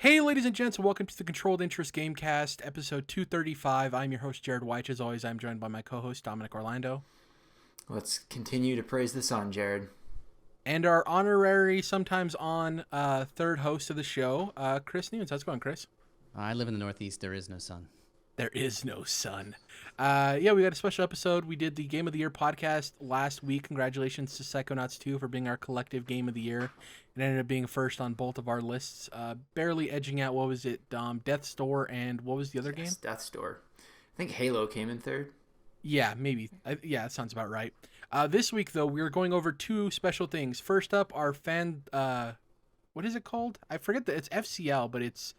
Hey, ladies and gents, and welcome to the Controlled Interest Gamecast, episode 235. I'm your host, Jerrad Wyche. As always, I'm joined by my co-host, Dominic Orlando. Let's continue to praise the sun, Jerrad. And our honorary, sometimes on, third host of the show, Chris Nunes. How's it going, Chris? I live in the Northeast. There is no sun. There is no sun. Yeah, we got a special episode. We did the Game of the Year podcast last week. Congratulations to Psychonauts 2 for being our collective Game of the Year. It ended up being first on both of our lists, barely edging out, what was it, Death's Door, and what was the other game? Death's Door. I think Halo came in third. Yeah, maybe. Yeah, that sounds about right. This week, though, we're going over two special things. First up, our what is it called? I forget that it's FCL, but it's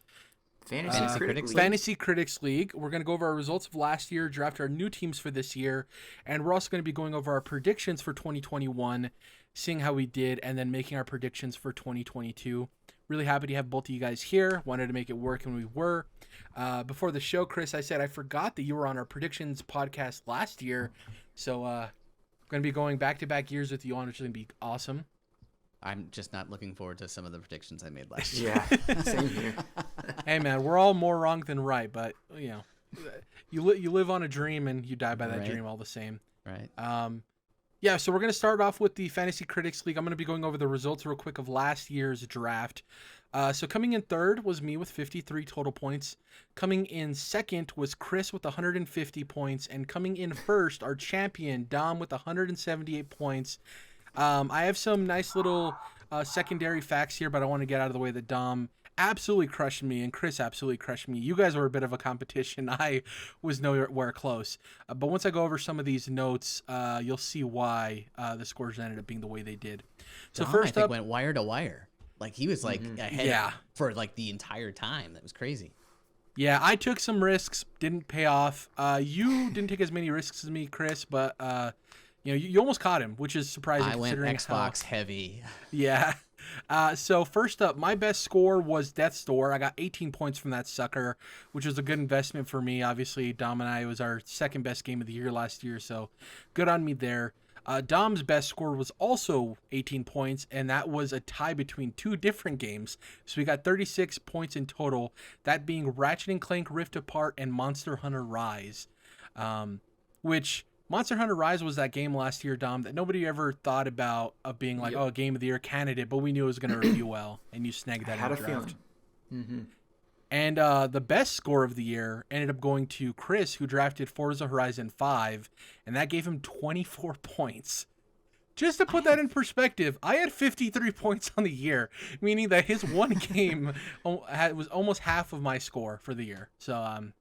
Fantasy Critics League. We're going to go over our results of last year, draft our new teams for this year, and we're also going to be going over our predictions for 2021, seeing how we did, and then making our predictions for 2022. Really happy to have both of you guys here. Wanted to make it work, and we were. Before the show, Chris, I said I forgot that you were on our predictions podcast last year, so going to be going back-to-back years with you on, which is going to be awesome. I'm just not looking forward to some of the predictions I made last year. Yeah, same here. Hey, man, we're all more wrong than right, but, you know, you live on a dream and you die by that dream all the same. Right. Yeah, so we're going to start off with the Fantasy Critics League. I'm going to be going over the results real quick of last year's draft. So coming in third was me with 53 total points. Coming in second was Chris with 150 points. And coming in first, our champion, Dom, with 178 points. I have some nice little secondary facts here, but I want to get out of the way that Dom absolutely crushed me and Chris absolutely crushed me. You guys were a bit of a competition. I was nowhere close. But once I go over some of these notes, you'll see why the scores ended up being the way they did. So Dom, first I think, up, went wire to wire. Like he was like ahead for like the entire time. That was crazy. Yeah, I took some risks, didn't pay off. You didn't take as many risks as me, Chris, but you know, you almost caught him, which is surprising. I went Xbox heavy. Yeah. So first up, my best score was Death's Door. I got 18 points from that sucker, which was a good investment for me. Obviously, Dom and I, it was our second best game of the year last year, so good on me there. Dom's best score was also 18 points, and that was a tie between two different games. So we got 36 points in total, that being Ratchet & Clank Rift Apart and Monster Hunter Rise, which Monster Hunter Rise was that game last year, Dom, that nobody ever thought about of being like, oh, Game of the Year candidate, but we knew it was going to review well, and you snagged that in the draft. Mm-hmm. And the best score of the year ended up going to Chris, who drafted Forza Horizon 5, and that gave him 24 points. Just to put that in perspective, I had 53 points on the year, meaning that his one game was almost half of my score for the year. So,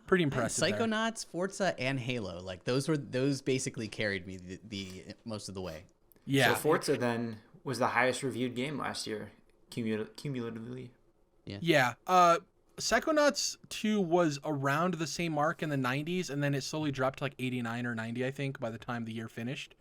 pretty impressive. Psychonauts, Forza, and Halo, like those basically carried me the most of the way. Yeah. So Forza then was the highest reviewed game last year, cumulatively. Yeah. Psychonauts 2 was around the same mark in the 90s, and then it slowly dropped to like 89 or 90, I think, by the time the year finished.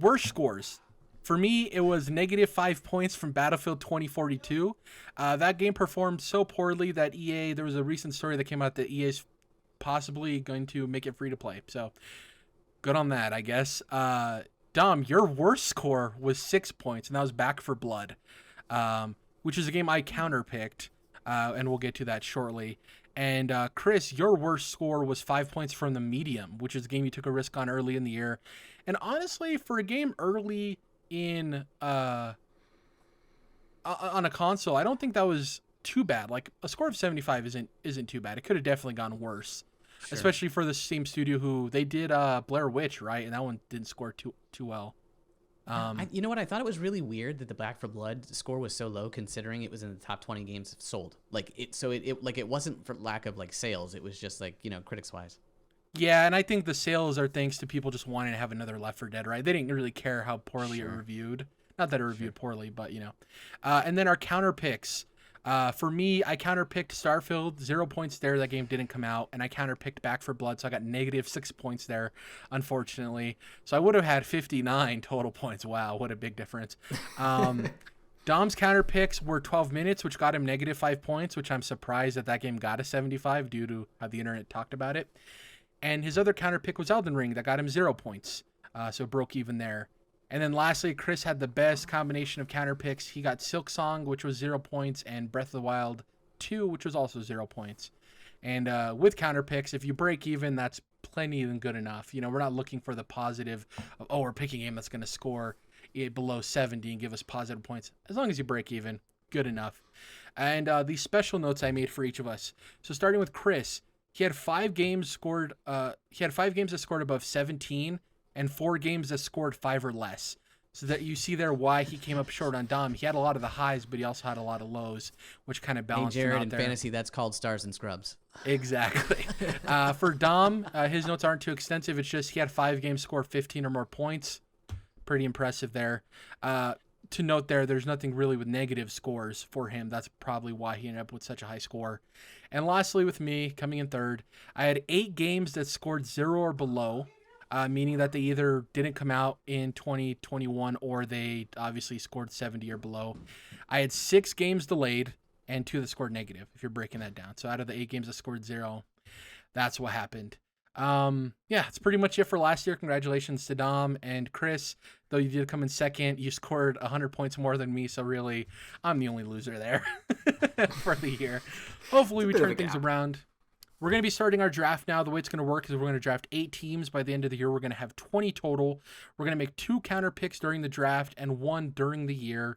Worst scores. For me, it was -5 points from Battlefield 2042. That game performed so poorly that EA, there was a recent story that came out that EA is possibly going to make it free to play. So good on that, I guess. Dom, your worst score was 6 points, and that was Back 4 Blood, which is a game I counterpicked, and we'll get to that shortly. And Chris, your worst score was 5 points from The Medium, which is a game you took a risk on early in the year. And honestly, for a game early in on a console, I don't think that was too bad. Like a score of 75 isn't too bad. It could have definitely gone worse, especially for the same studio who they did Blair Witch, right? And that one didn't score too well. You know what? I thought it was really weird that the Back 4 Blood score was so low, considering it was in the top 20 games sold. Like it wasn't for lack of like sales. It was just like, you know, critics wise. Yeah, and I think the sales are thanks to people just wanting to have another Left 4 Dead, right? They didn't really care how poorly it reviewed. Not that it reviewed poorly, but you know. And then our counter picks. For me, I counterpicked Starfield, 0 points there. That game didn't come out, and I counterpicked Back 4 Blood, so I got -6 points there, unfortunately. So I would have had 59 total points. Wow, what a big difference. Dom's counter picks were 12 minutes, which got him -5 points, which I'm surprised that game got a 75 due to how the internet talked about it. And his other counter pick was Elden Ring, that got him 0 points, so broke even there. And then lastly, Chris had the best combination of counter picks. He got Silk Song, which was 0 points, and Breath of the Wild 2, which was also 0 points. And with counter picks, if you break even, that's plenty and good enough. We're not looking for the positive of, we're picking a game that's going to score it below 70 and give us positive points. As long as you break even, good enough. And these special notes I made for each of us. So starting with Chris, he had 5 games scored. He had 5 games that scored above 17, and 4 games that scored 5 or less. So that you see there why he came up short on Dom. He had a lot of the highs, but he also had a lot of lows, which kind of balanced him Jerrad, out in there. fantasy, that's called stars and scrubs. Exactly. For Dom, his notes aren't too extensive. It's just he had 5 games score 15 or more points. Pretty impressive there. To note there's nothing really with negative scores for him. That's probably why he ended up with such a high score. And lastly, with me, coming in third, I had 8 games that scored 0 or below, meaning that they either didn't come out in 2021 or they obviously scored 70 or below. I had 6 games delayed and 2 that scored negative, if you're breaking that down. So out of the 8 games that scored 0, that's what happened. It's pretty much it for last year. Congratulations to Dom and Chris. Though you did come in second, you scored 100 points more than me, so really, I'm the only loser there for the year. Hopefully we turn things around. We're going to be starting our draft now. The way it's going to work is we're going to draft 8 teams. By the end of the year, we're going to have 20 total. We're going to make 2 counter picks during the draft and 1 during the year.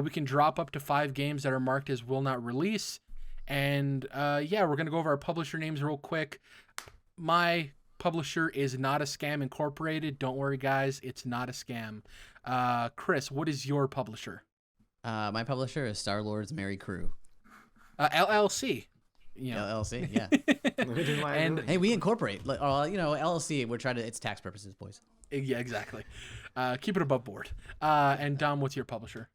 We can drop up to 5 games that are marked as will not release. And we're going to go over our publisher names real quick. My publisher is Not a Scam Incorporated. Don't worry, guys. It's not a scam. Chris, what is your publisher? My publisher is Star-Lord's Merry Crew. LLC. LLC, yeah. And hey, we incorporate. LLC, we're trying to, it's tax purposes, boys. Yeah, exactly. Keep it above board. And Dom, what's your publisher?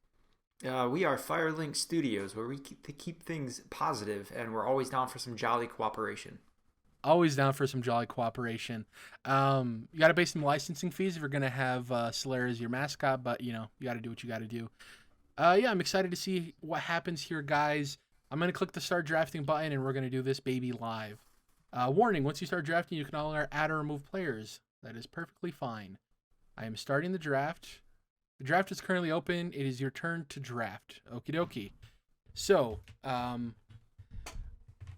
We are Firelink Studios, where we keep things positive, and we're always down for some jolly cooperation. Always down for some jolly cooperation. You got to pay some licensing fees if you're going to have Solaire as your mascot, but, you got to do what you got to do. I'm excited to see what happens here, guys. I'm going to click the start drafting button, and we're going to do this baby live. Warning, once you start drafting, you can no longer add or remove players. That is perfectly fine. I am starting the draft. The draft is currently open. It is your turn to draft. Okie dokie. So,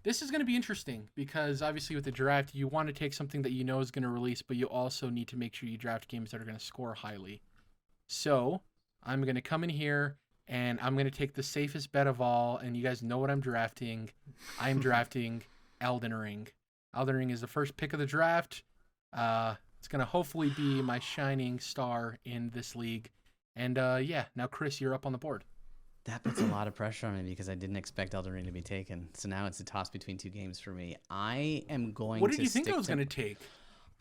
this is going to be interesting because obviously with the draft, you want to take something that you know is going to release, but you also need to make sure you draft games that are going to score highly. So I'm going to come in here and I'm going to take the safest bet of all. And you guys know what I'm drafting. I'm drafting Elden Ring. Elden Ring is the first pick of the draft. It's going to hopefully be my shining star in this league. And now Chris, you're up on the board. That puts a lot of pressure on me because I didn't expect Elden Ring to be taken. So now it's a toss between 2 games for me. I am going to What did you think I was going to take?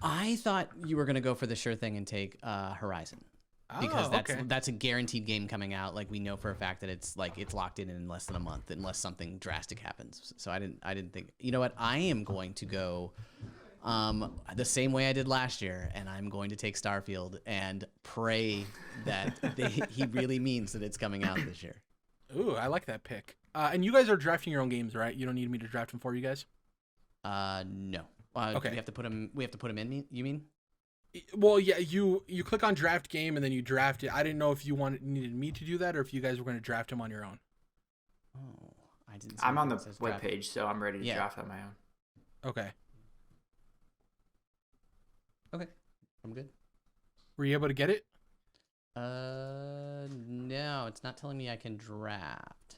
I thought you were going to go for the sure thing and take Horizon. Because that's a guaranteed game coming out. Like, we know for a fact that it's locked in less than a month unless something drastic happens. So I didn't think. You know what? I am going to go the same way I did last year, and I'm going to take Starfield and pray that he really means that it's coming out this year. Ooh, I like that pick. And you guys are drafting your own games, right? You don't need me to draft them for you guys? No. Okay. We have to put them in, you mean? Well, yeah, you click on draft game and then you draft it. I didn't know if you needed me to do that or if you guys were going to draft them on your own. Oh, I didn't. I'm on the webpage, so I'm ready to draft on my own. Okay. Okay, I'm good. Were you able to get it? No, it's not telling me I can draft.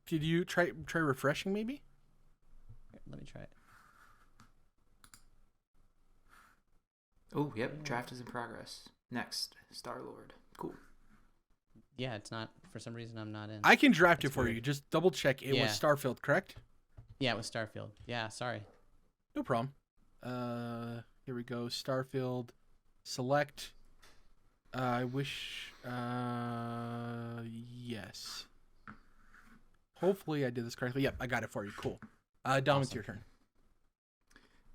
Did you try refreshing maybe? Here, let me try it. Oh, yep, draft is in progress. Next, Star-Lord. Cool. Yeah, it's not, for some reason I'm not in. I can draft it for you. Just double check. It was Starfield, correct? Yeah, it was Starfield. Yeah, sorry. No problem. Here we go. Starfield. Select. I wish. Yes. Hopefully I did this correctly. Yep, I got it for you. Cool. Dom, awesome. It's your turn.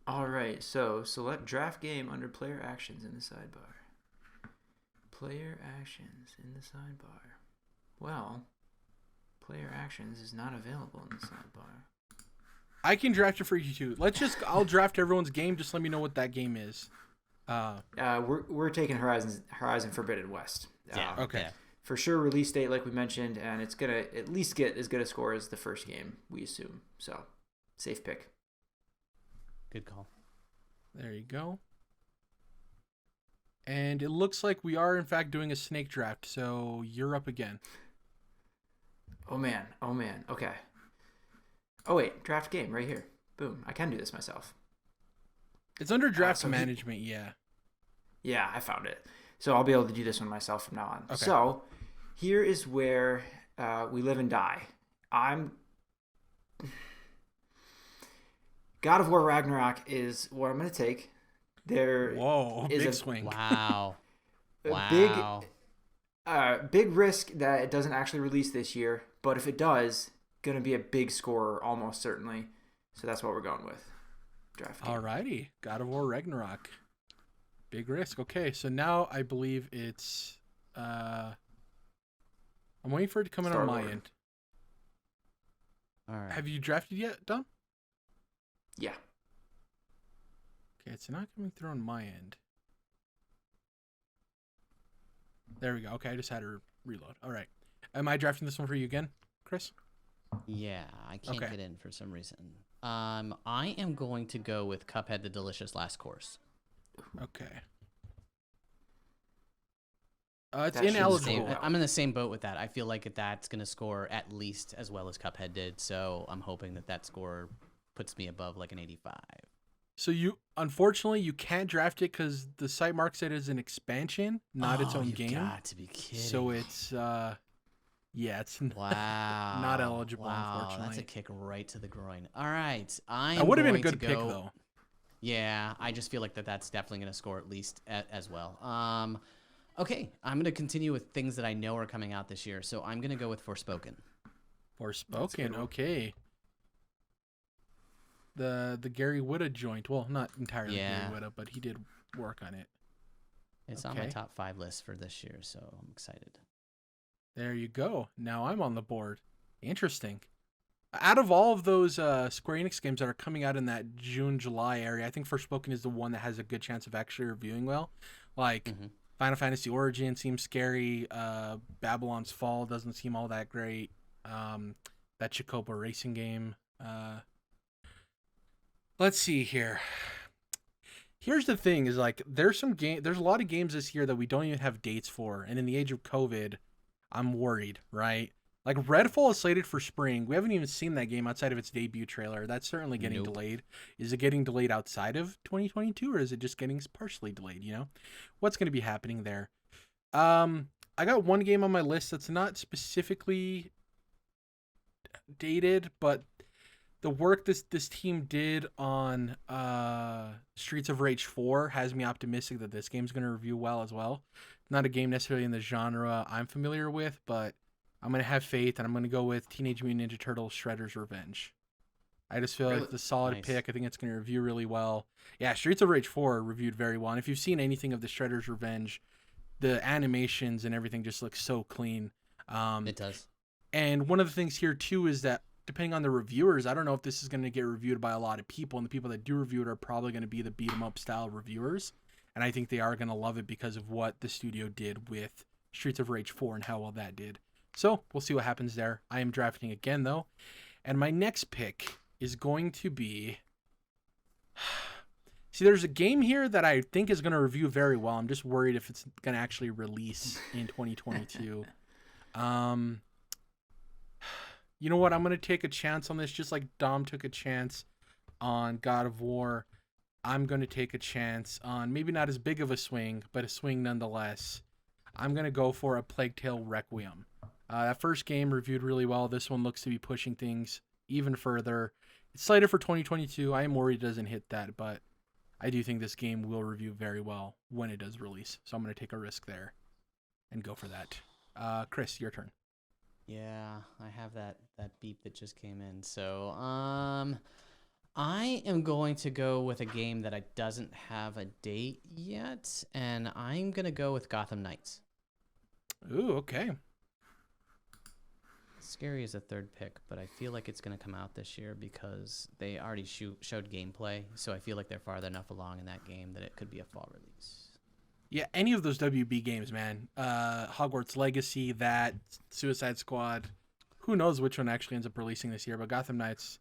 All right. So select draft game under player actions in the sidebar. Player actions in the sidebar. Well, player actions is not available in the sidebar. I can draft it for you too. I'll draft everyone's game. Just let me know what that game is. We're taking Horizon Forbidden West. Okay. Yeah. For sure, release date like we mentioned, and it's gonna at least get as good a score as the first game, we assume. So, safe pick. Good call. There you go. And it looks like we are in fact doing a snake draft, so you're up again. Oh man. Okay. Oh wait, draft game right here. Boom. I can do this myself. It's under draft so management, yeah. Yeah, I found it. So I'll be able to do this one myself from now on. Okay. So here is where we live and die. God of War Ragnarok is what I'm going to take. Whoa, is big swing. Wow. Big risk that it doesn't actually release this year, but if it does, going to be a big scorer almost certainly. So that's what we're going with. Draft game. Alrighty, God of War Ragnarok. Big risk. Okay, so now I believe it's. I'm waiting for it to come in on my end. All right. Have you drafted yet, Dom? Yeah. Okay, it's not coming through on my end. There we go. Okay, I just had to reload. All right. Am I drafting this one for you again, Chris? Yeah, I can't Okay. get in for some reason. I am going to go with Cuphead: The Delicious Last Course. Okay. It's That should ineligible. save- I'm in the same boat with that. I feel like that's going to score at least as well as Cuphead did, so I'm hoping that score puts me above like an 85. So unfortunately, you can't draft it because the site marks it as an expansion, not its own you game. Got to be kidding. So it's it's wow, not eligible, wow, unfortunately. That's a kick right to the groin. All right, That would have been a good pick though. Yeah, I just feel like that's definitely going to score at least as well. Okay, I'm going to continue with things that I know are coming out this year. So I'm going to go with Forspoken. Forspoken, okay. The Gary Whitta joint. Well, not entirely Yeah. Gary Whitta, but he did work on it. It's on my Okay. top 5 list for this year, so I'm excited. There you go. Now I'm on the board. Interesting. Out of all of those Square Enix games that are coming out in that June, July area, I think Forspoken is the one that has a good chance of actually reviewing well. Like, Mhm. Final Fantasy Origin seems scary. Babylon's Fall doesn't seem all that great. That Chocobo racing game. Let's see here. Here's the thing: is like there's a lot of games this year that we don't even have dates for, and in the age of COVID, I'm worried. Right? Like Redfall is slated for spring. We haven't even seen that game outside of its debut trailer. That's certainly getting delayed. Is it getting delayed outside of 2022, or is it just getting partially delayed? You know, what's going to be happening there? I got one game on my list that's not specifically dated, but the work this team did on Streets of Rage 4 has me optimistic that this game's going to review well as well. Not a game necessarily in the genre I'm familiar with, but I'm going to have faith, and I'm going to go with Teenage Mutant Ninja Turtles Shredder's Revenge. I just feel like it's a solid Nice. pick. I think it's going to review really well. Yeah, Streets of Rage 4 reviewed very well. And if you've seen anything of the Shredder's Revenge, the animations and everything just look so clean. It does. And one of the things here, too, is that depending on the reviewers, I don't know if this is going to get reviewed by a lot of people. And the people that do review it are probably going to be the beat-em-up style reviewers. And I think they are going to love it because of what the studio did with Streets of Rage 4 and how well that did. So we'll see what happens there. I am drafting again, though. And my next pick is going to be... See, there's a game here that I think is going to review very well. I'm just worried if it's going to actually release in 2022. You know what? I'm going to take a chance on this, just like Dom took a chance on God of War. I'm going to take a chance on maybe not as big of a swing, but a swing nonetheless. I'm going to go for A Plague Tale Requiem. That first game reviewed really well. This one looks to be pushing things even further. It's slated for 2022. I am worried it doesn't hit that, but I do think this game will review very well when it does release. So I'm going to take a risk there and go for that. Chris, your turn. Yeah, I have that beep that just came in. So, I am going to go with a game that doesn't have a date yet, and I'm going to go with Gotham Knights. Ooh, okay. Scary is a third pick, but I feel like it's going to come out this year because they already showed gameplay. So I feel like they're farther enough along in that game that it could be a fall release. Yeah, any of those WB games, man. Hogwarts Legacy, that, Suicide Squad. Who knows which one actually ends up releasing this year, but Gotham Knights,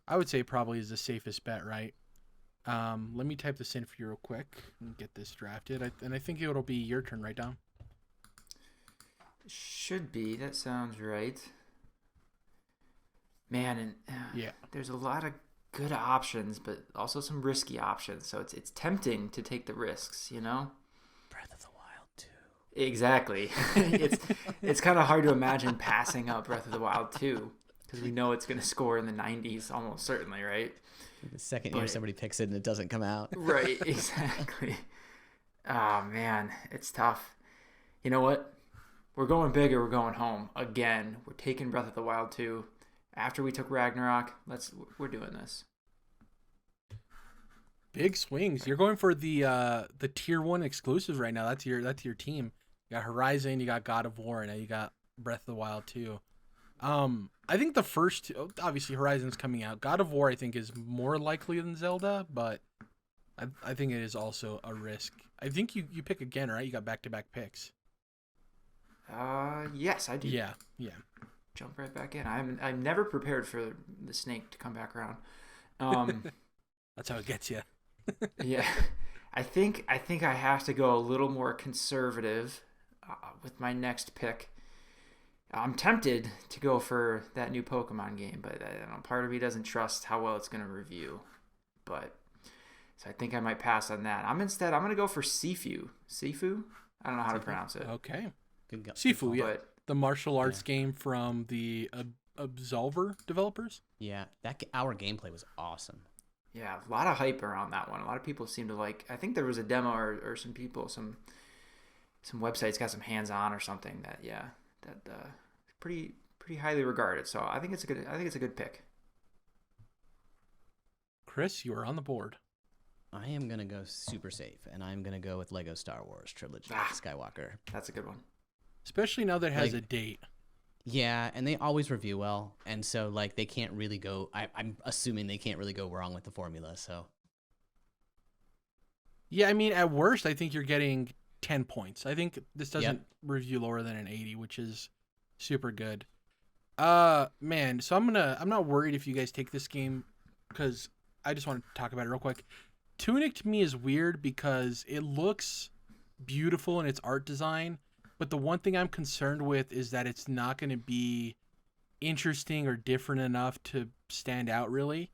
I would say probably is the safest bet, right? Let me type this in for you real quick and get this drafted. And I think it'll be your turn, right, Dom? Should be. That sounds right. Man, and yeah, there's a lot of good options, but also some risky options. So it's tempting to take the risks, you know? Breath of the Wild 2. Exactly. it's kind of hard to imagine passing up Breath of the Wild 2 because we know it's going to score in the 90s almost certainly, right? The second year somebody picks it and it doesn't come out. Right, exactly. Oh, man, it's tough. You know what? We're going big or we're going home. Again, we're taking Breath of the Wild 2. After we took Ragnarok, we're doing this. Big swings. You're going for the tier 1 exclusives right now. That's your team. You got Horizon, you got God of War, and now you got Breath of the Wild 2. I think the first two, obviously Horizon's coming out. God of War I think is more likely than Zelda, but I think it is also a risk. I think you pick again, right? You got back-to-back picks. Yes, I do. Yeah. Jump right back in. I'm never prepared for the snake to come back around. That's how it gets you. Yeah, I think I have to go a little more conservative with my next pick. I'm tempted to go for that new Pokemon game, but part of me doesn't trust how well it's going to review. But so I think I might pass on that. I'm going to go for Sifu. Sifu? I don't know how to pronounce it. Okay. Good go. Sifu, yeah. But The martial arts game from the Absolver developers. Yeah, our gameplay was awesome. yeah, a lot of hype around that one. A lot of people seem to like. I think there was a demo or some people, some websites got some hands on or something that pretty highly regarded. So I think it's a good pick. Chris, you are on the board. I am gonna go super safe, and I'm gonna go with Lego Star Wars Trilogy Skywalker. That's a good one. Especially now that it has a date. Yeah, and they always review well, and so like they can't really go. I'm assuming they can't really go wrong with the formula. So Yeah, I mean, at worst, I think you're getting 10 points. I think this doesn't review lower than an 80, which is super good. Man, so I'm not worried if you guys take this game because I just want to talk about it real quick. Tunic to me is weird because it looks beautiful in its art design, but the one thing I'm concerned with is that it's not going to be interesting or different enough to stand out really.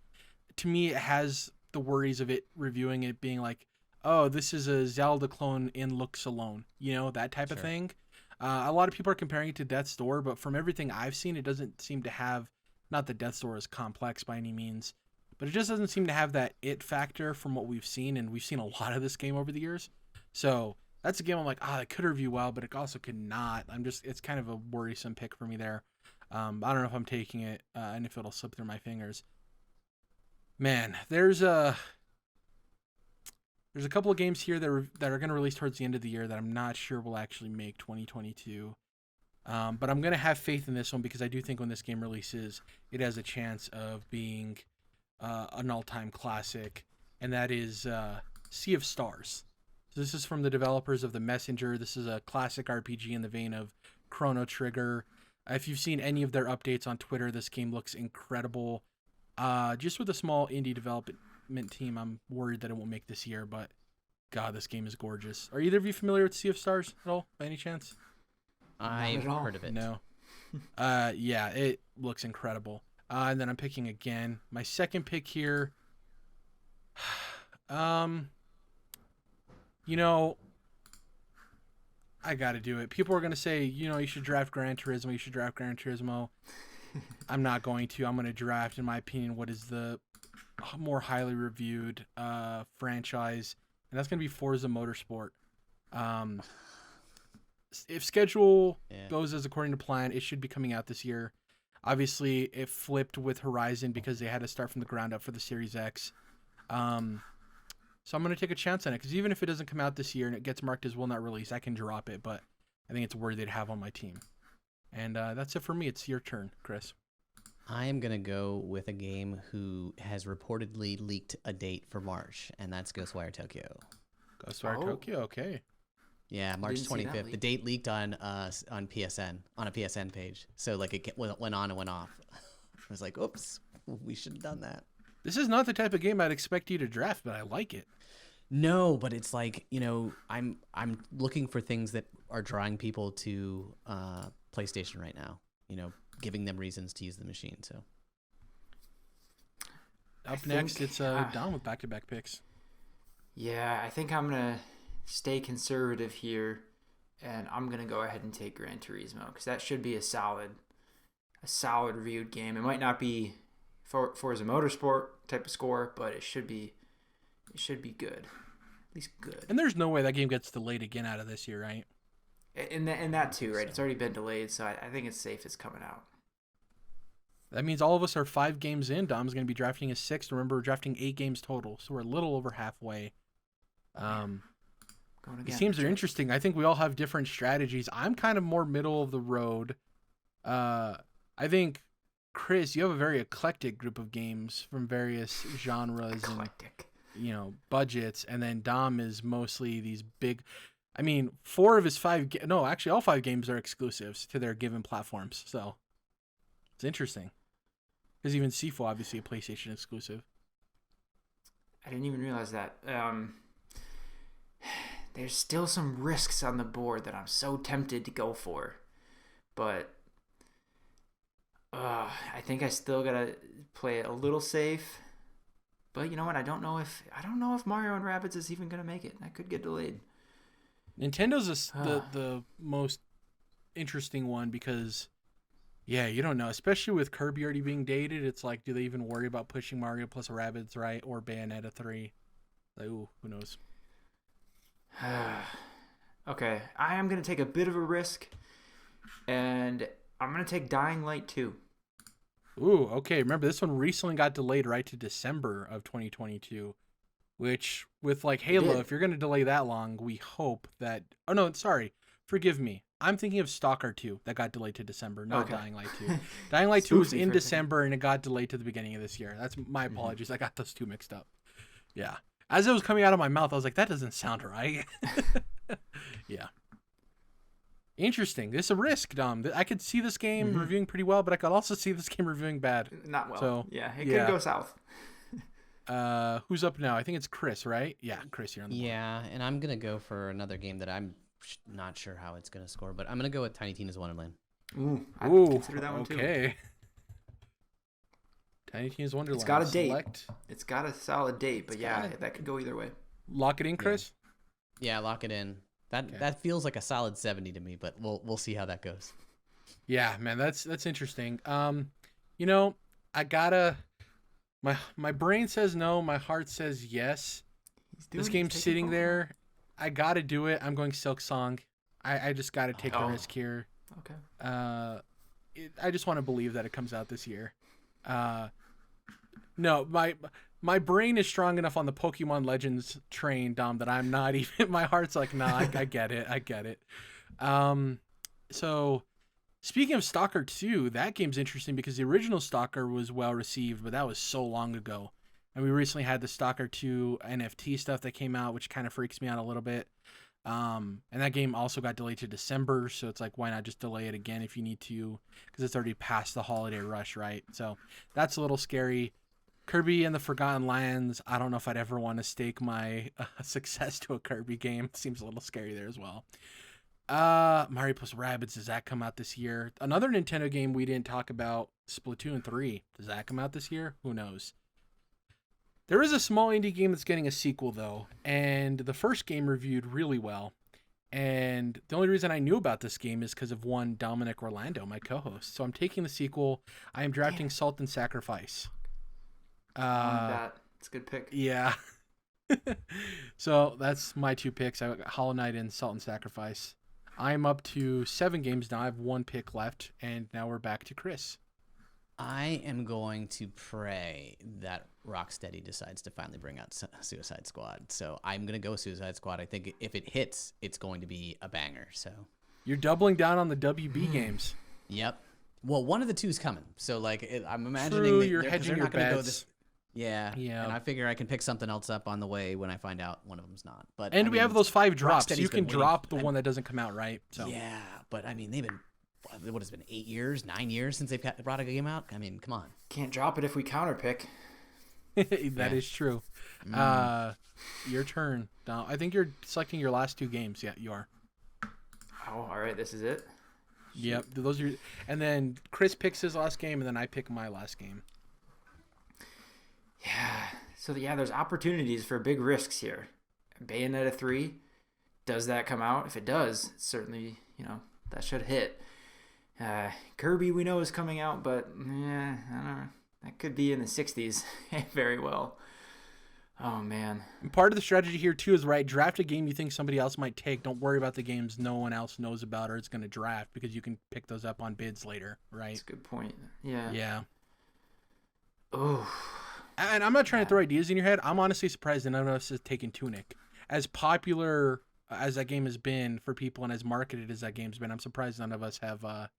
To me, it has the worries of it reviewing it being like, oh, this is a Zelda clone in looks alone, that type of thing. A lot of people are comparing it to Death's Door, but from everything I've seen, it doesn't seem to have, not that Death's Door is complex by any means, but it just doesn't seem to have that it factor from what we've seen, and we've seen a lot of this game over the years. So that's a game I'm like, it could review well, but it also could not. It's kind of a worrisome pick for me there. I don't know if I'm taking it and if it'll slip through my fingers. Man, there's a couple of games here that are going to release towards the end of the year that I'm not sure will actually make 2022. But I'm going to have faith in this one because I do think when this game releases, it has a chance of being an all-time classic, and that is Sea of Stars. So this is from the developers of The Messenger. This is a classic RPG in the vein of Chrono Trigger. If you've seen any of their updates on Twitter, this game looks incredible. Just with a small indie development team, I'm worried that it won't make this year, but God, this game is gorgeous. Are either of you familiar with Sea of Stars at all, by any chance? I've heard of it. No. Yeah, it looks incredible. And then I'm picking again. My second pick here. I got to do it. People are going to say, you should draft Gran Turismo. I'm not going to. I'm going to draft, in my opinion, what is the more highly reviewed franchise, and that's going to be Forza Motorsport. If schedule goes as according to plan, it should be coming out this year. Obviously, it flipped with Horizon because they had to start from the ground up for the Series X. So I'm going to take a chance on it because even if it doesn't come out this year and it gets marked as will not release, I can drop it, but I think it's worthy to have on my team. And that's it for me. It's your turn, Chris. I am going to go with a game who has reportedly leaked a date for March, and that's Ghostwire Tokyo. Ghostwire Tokyo, okay. Yeah, March 25th. The date leaked on PSN, on a PSN page. So like it went on and went off. I was like, oops, we should have done that. This is not the type of game I'd expect you to draft, but I like it. No, but it's like, I'm looking for things that are drawing people to PlayStation right now. Giving them reasons to use the machine. So up next, it's Dom with back-to-back picks. Yeah, I think I'm gonna stay conservative here, and I'm gonna go ahead and take Gran Turismo because that should be a solid reviewed game. It might not be Forza Motorsport type of score, but it should be good, at least good. And there's no way that game gets delayed again out of this year, right? And that too, right? It's already been delayed, so I think it's safe. It's coming out. That means all of us are 5 games in. Dom's going to be drafting a 6th. Remember, we're drafting 8 games total, so we're a little over halfway. These teams are interesting. I think we all have different strategies. I'm kind of more middle of the road. I think, Chris, you have a very eclectic group of games from various genres and budgets, and then Dom is mostly these big. I mean, 4 of his 5. No, actually, all 5 games are exclusives to their given platforms. So it's interesting. Because even Sifu, obviously, a PlayStation exclusive. I didn't even realize that. There's still some risks on the board that I'm so tempted to go for, but I think I still gotta play it a little safe. But you know what? I don't know if Mario and Rabbids is even gonna make it. That could get delayed. Nintendo's the most interesting one because, yeah, you don't know. Especially with Kirby already being dated, it's like, do they even worry about pushing Mario plus Rabbids, right? Or Bayonetta 3? Like, ooh, who knows? Okay, I am going to take a bit of a risk, and I'm going to take Dying Light 2. Ooh, okay. Remember, this one recently got delayed right to December of 2022. Which, with like Halo, if you're going to delay that long, we hope that... Oh, no, sorry. Forgive me. I'm thinking of Stalker 2 that got delayed to December, not Dying Light 2. Dying Light 2 was in December, and it got delayed to the beginning of this year. That's my apologies. Mm-hmm. I got those 2 mixed up. Yeah. As it was coming out of my mouth, I was like, that doesn't sound right. Yeah. Interesting. This is a risk, Dom. I could see this game reviewing pretty well, but I could also see this game reviewing bad. Not well. So, yeah, it could go south. Who's up now? I think it's Chris, right? Yeah, Chris, you're on the board. Yeah, and I'm going to go for another game that I'm not sure how it's going to score, but I'm going to go with Tiny Tina's Wonderland. Ooh, I consider that one too. Okay. Tiny Tina's Wonderland. It's got a date. It's got a solid date, but that could go either way. Lock it in, Chris? Yeah, lock it in. That feels like a solid 70 to me, but we'll see how that goes. Yeah, man, that's interesting. I gotta... My brain says no. My heart says yes. This game's sitting there. I gotta do it. I'm going Silk Song. I just gotta take the risk here. Okay. I just want to believe that it comes out this year. No, my brain is strong enough on the Pokemon Legends train, Dom, that I'm not even. My heart's like, nah. I get it. So. Speaking of Stalker 2, that game's interesting because the original Stalker was well received, but that was so long ago. And we recently had the Stalker 2 NFT stuff that came out, which kind of freaks me out a little bit. And that game also got delayed to December, so it's like, why not just delay it again if you need to? Because it's already past the holiday rush, right? So that's a little scary. Kirby and the Forgotten Lands, I don't know if I'd ever want to stake my success to a Kirby game. It seems a little scary there as well. Mario plus Rabbids, does that come out this year? Another Nintendo game we didn't talk about, Splatoon 3. Does that come out this year? Who knows? There is a small indie game that's getting a sequel, though, and the first game reviewed really well. And the only reason I knew about this game is because of one Dominic Orlando, my co-host. So I'm taking the sequel. I am drafting Salt and Sacrifice. It's a good pick. Yeah. So that's my 2 picks. I got Hollow Knight and Salt and Sacrifice. I'm up to 7 games now. I have 1 pick left, and now we're back to Chris. I am going to pray that Rocksteady decides to finally bring out Suicide Squad. So I'm going to go Suicide Squad. I think if it hits, it's going to be a banger. So you're doubling down on the WB games. Yep. Well, one of the two's coming. So like, I'm imagining that you're hedging your not going to go bets. this. Yeah. Yeah. And I figure I can pick something else up on the way when I find out one of them's not. But And we have those 5 drops. Rocksteady's You can been drop the waiting. one that doesn't come out, right? So Yeah, but I mean, they've been what has it been 8 years, 9 years since they've brought a game out. I mean, come on. Can't drop it if we counterpick. That is true. Your turn. Dom. I think you're selecting your last 2 games. Yeah, you are. Oh, all right. This is it. Yep. Those are, and then Chris picks his last game, and then I pick my last game. Yeah. So yeah, there's opportunities for big risks here. Bayonetta 3, does that come out? If it does, certainly, that should hit. Kirby we know is coming out, but yeah, I don't know. That could be in the 60s very well. Oh man. And part of the strategy here too is draft a game you think somebody else might take. Don't worry about the games no one else knows about or it's going to draft because you can pick those up on bids later, right? That's a good point. Yeah. Yeah. Oh. And I'm not trying to throw ideas in your head. I'm honestly surprised that none of us has taken Tunic. As popular as that game has been for people and as marketed as that game's been, I'm surprised none of us have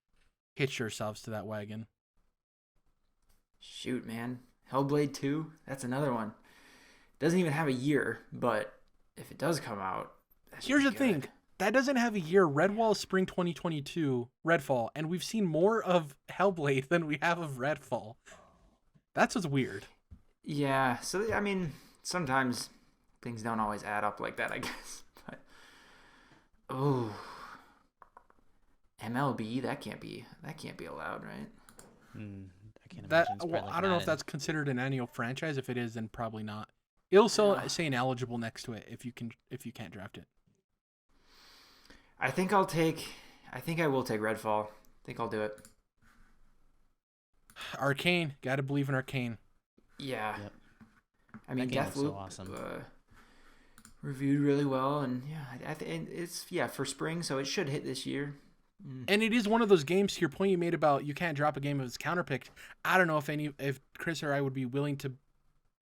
hitched ourselves to that wagon. Shoot, man. Hellblade 2, that's another one. Doesn't even have a year, but if it does come out, here's the thing. That doesn't have a year. Redfall is spring 2022, Redfall, and we've seen more of Hellblade than we have of Redfall. That's what's weird. Yeah, so I mean, sometimes things don't always add up like that, I guess. But MLB, that can't be allowed, right? I can't That imagine. well, I don't know if that's considered an annual franchise. If it is, then probably not. It'll say ineligible next to it if you can't draft it. I think I will take Redfall. I think I'll do it. Arcane, gotta believe in Arcane. Yeah. Yep. I mean, That game looks so Deathloop awesome. Reviewed really well, and yeah, I think it's for spring, so it should hit this year. And it is one of those games. To your point you made about you can't drop a game if it's counterpicked. I don't know if Chris or I would be willing to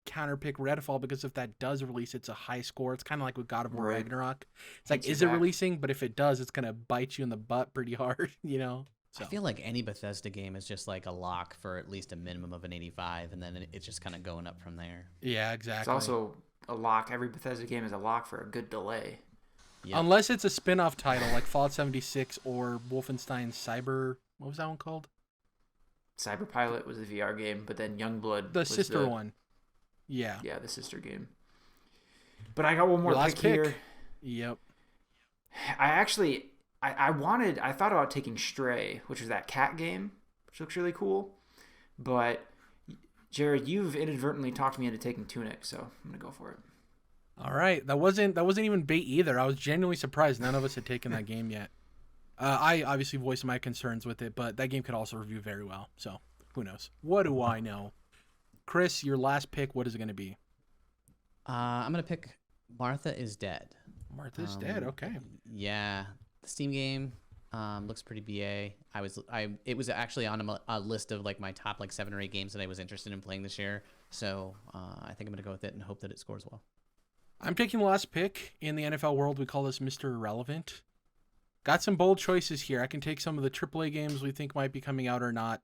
counterpick Redfall because if that does release, it's a high score. It's kind of like with God of War Ragnarok. It's like, is it releasing? But if it does, it's gonna bite you in the butt pretty hard, So. I feel like any Bethesda game is just like a lock for at least a minimum of an 85, and then it's just kind of going up from there. Yeah, exactly. It's also a lock. Every Bethesda game is a lock for a good delay. Yep. Unless it's a spin-off title like Fallout 76 or Wolfenstein Cyber. What was that one called? Cyberpilot was a VR game, but then Youngblood The was sister one. Yeah. Yeah, the sister game. But I got one more Your last pick here. Yep. I thought about taking Stray, which is that cat game, which looks really cool. But Jerrad, you've inadvertently talked me into taking Tunic, so I'm gonna go for it. All right. That wasn't even bait either. I was genuinely surprised none of us had taken that game yet. I obviously voiced my concerns with it, but that game could also review very well. So who knows? What do I know? Chris, your last pick, what is it going to be? I'm going to pick Martha is Dead. Martha's Dead, okay. Yeah. The Steam game looks pretty BA. It was actually on a list of like my top 7 or 8 games that I was interested in playing this year. So I think I'm going to go with it and hope that it scores well. I'm taking the last pick. In the NFL world, we call this Mr. Irrelevant. Got some bold choices here. I can take some of the AAA games we think might be coming out or not.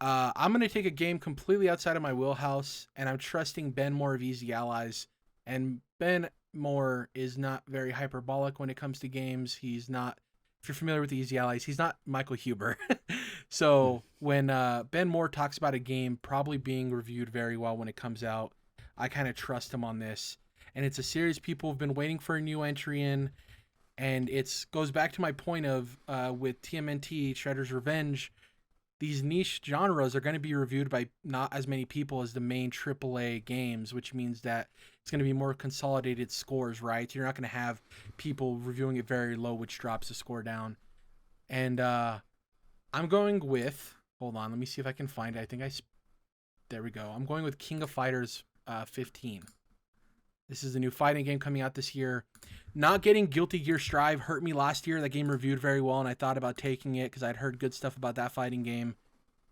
I'm going to take a game completely outside of my wheelhouse, and I'm trusting Ben Moore of Easy Allies. And Ben Moore is not very hyperbolic when it comes to games. He's not, if you're familiar with the Easy Allies, he's not Michael Huber. So when Ben Moore talks about a game probably being reviewed very well when it comes out, I kind of trust him on this. And it's a series people have been waiting for a new entry in. And it goes back to my point of with TMNT, Shredder's Revenge, these niche genres are going to be reviewed by not as many people as the main AAA games, which means that it's going to be more consolidated scores, right? You're not going to have people reviewing it very low, which drops the score down. And I'm going with, hold on, let me see if I can find it. There we go. I'm going with King of Fighters 15. This is the new fighting game coming out this year. Not getting Guilty Gear Strive hurt me last year. That game reviewed very well, and I thought about taking it because I'd heard good stuff about that fighting game.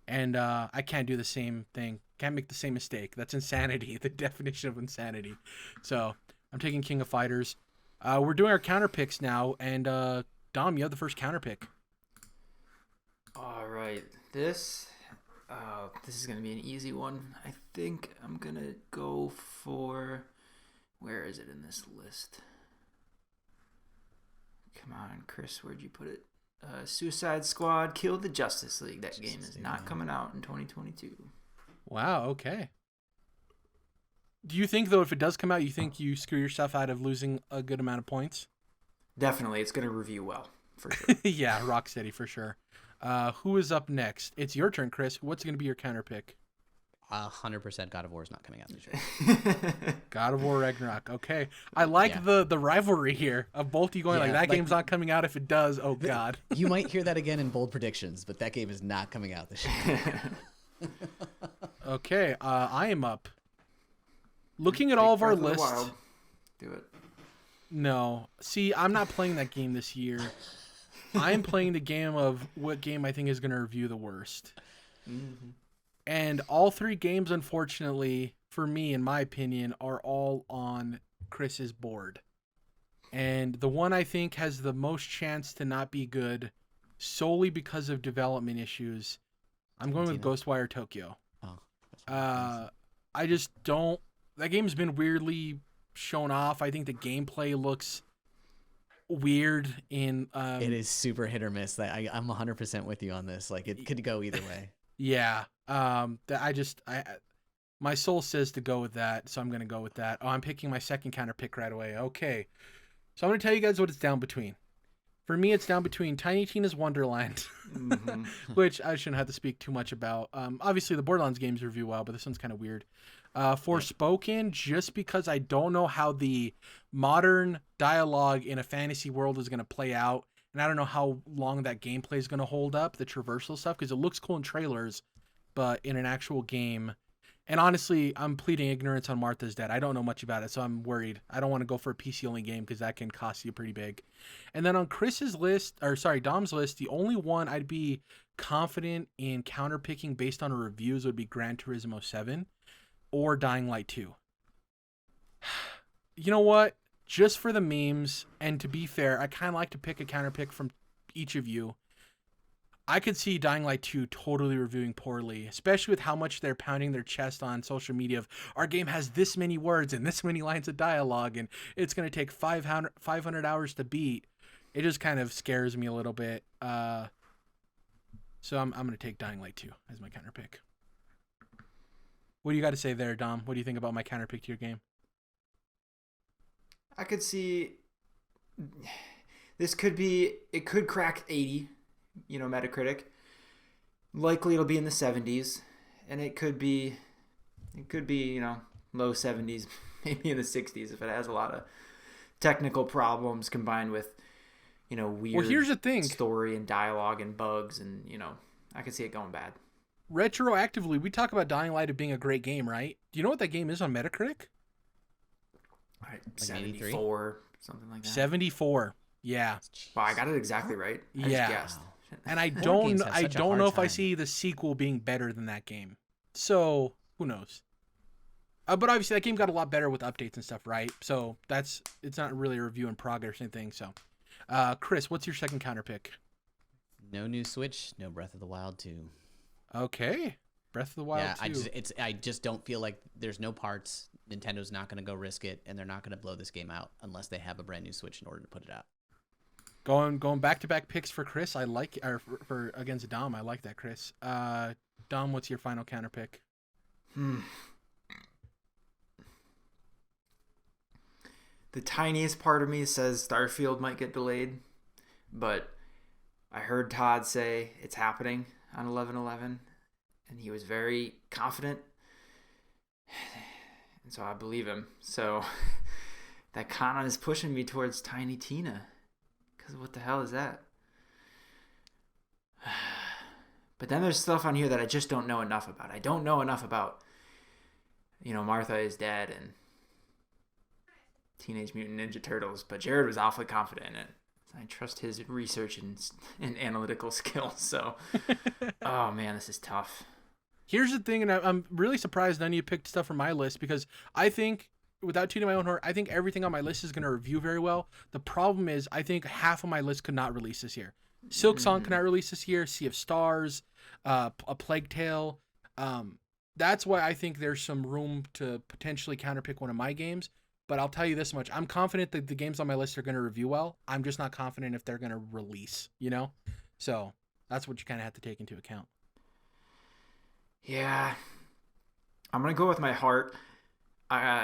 And I can't do the same thing. Can't make the same mistake. That's insanity, the definition of insanity. So I'm taking King of Fighters. We're doing our counter picks now, and Dom, you have the first counter pick. Oh, right. This is going to be an easy one. I think I'm going to go for... Where is it in this list? Come on, Chris, where'd you put it? Suicide Squad killed the Justice League. That game is not coming out in 2022. Wow, okay. Do you think, though, if it does come out, you think you screw yourself out of losing a good amount of points? Definitely. It's going to review well, for sure. Yeah, Rocksteady, for sure. Who is up next? It's your turn, Chris. What's going to be your counter pick? 100% God of War is not coming out this year. God of War Ragnarok. Okay. I like the rivalry here of both you going that game's not coming out. If it does, oh God. You might hear that again in bold predictions, but that game is not coming out this year. Okay. I am up. Looking at all of our lists. Do it. No. See, I'm not playing that game this year. I'm playing the game of what game I think is going to review the worst. Mm-hmm. And all three games, unfortunately, for me, in my opinion, are all on Chris's board. And the one I think has the most chance to not be good, solely because of development issues, I'm going with Ghostwire Tokyo. I just don't... That game's been weirdly shown off. I think the gameplay looks weird in... it is super hit or miss. I'm 100% with you on this. Like, it could go either way. Yeah. My soul says to go with that, so I'm going to go with that. Oh, I'm picking my second counter pick right away. Okay. So I'm going to tell you guys what it's down between. For me, it's down between Tiny Tina's Wonderland, which I shouldn't have to speak too much about. Obviously, the Borderlands games review well, but this one's kind of weird. Forspoken, just because I don't know how the modern dialogue in a fantasy world is going to play out. And I don't know how long that gameplay is going to hold up, the traversal stuff, because it looks cool in trailers, but in an actual game. And honestly, I'm pleading ignorance on Martha's Dead. I don't know much about it, so I'm worried. I don't want to go for a PC-only game because that can cost you pretty big. And then on Dom's list, the only one I'd be confident in counterpicking based on reviews would be Gran Turismo 7 or Dying Light 2. You know what? Just for the memes, and to be fair, I kind of like to pick a counterpick from each of you. I could see Dying Light 2 totally reviewing poorly, especially with how much they're pounding their chest on social media of our game has this many words and this many lines of dialogue, and it's going to take 500 hours to beat. It just kind of scares me a little bit. So I'm going to take Dying Light 2 as my counterpick. What do you got to say there, Dom? What do you think about my counterpick to your game? I could see it could crack 80, Metacritic. Likely it'll be in the 70s, and it could be, low 70s, maybe in the 60s if it has a lot of technical problems combined with, weird well, here's the thing. Story and dialogue and bugs, and, I could see it going bad. Retroactively, we talk about Dying Light as being a great game, right? Do you know what that game is on Metacritic? Like 74, something like that. 74. Yeah. Wow, I got it exactly right. I just guessed. And I don't know if I see the sequel being better than that game. So, who knows? But obviously that game got a lot better with updates and stuff, right? So, it's not really a review in progress or anything. So, Chris, what's your second counter pick? No new Switch, no Breath of the Wild 2. Okay. Breath of the Wild 2. I just don't feel like there's no parts. Nintendo's not going to go risk it, and they're not going to blow this game out unless they have a brand new Switch in order to put it out. Going back-to-back picks for Chris. I like, or for against Dom. I like that, Chris. Dom, what's your final counter pick? The tiniest part of me says Starfield might get delayed, but I heard Todd say it's happening on 11/11, and he was very confident. And so I believe him. So that kind of is pushing me towards Tiny Tina. Because what the hell is that? But then there's stuff on here that I just don't know enough about. I don't know enough about, Martha is Dead and Teenage Mutant Ninja Turtles. But Jerrad was awfully confident in it. I trust his research and analytical skills. So, oh man, this is tough. Here's the thing, and I'm really surprised none of you picked stuff from my list because I think, without tooting my own horn, I think everything on my list is going to review very well. The problem is I think half of my list could not release this year. Silk Song could not release this year. Sea of Stars. a Plague Tale. That's why I think there's some room to potentially counterpick one of my games. But I'll tell you this much. I'm confident that the games on my list are going to review well. I'm just not confident if they're going to release, So that's what you kind of have to take into account. Yeah. I'm going to go with my heart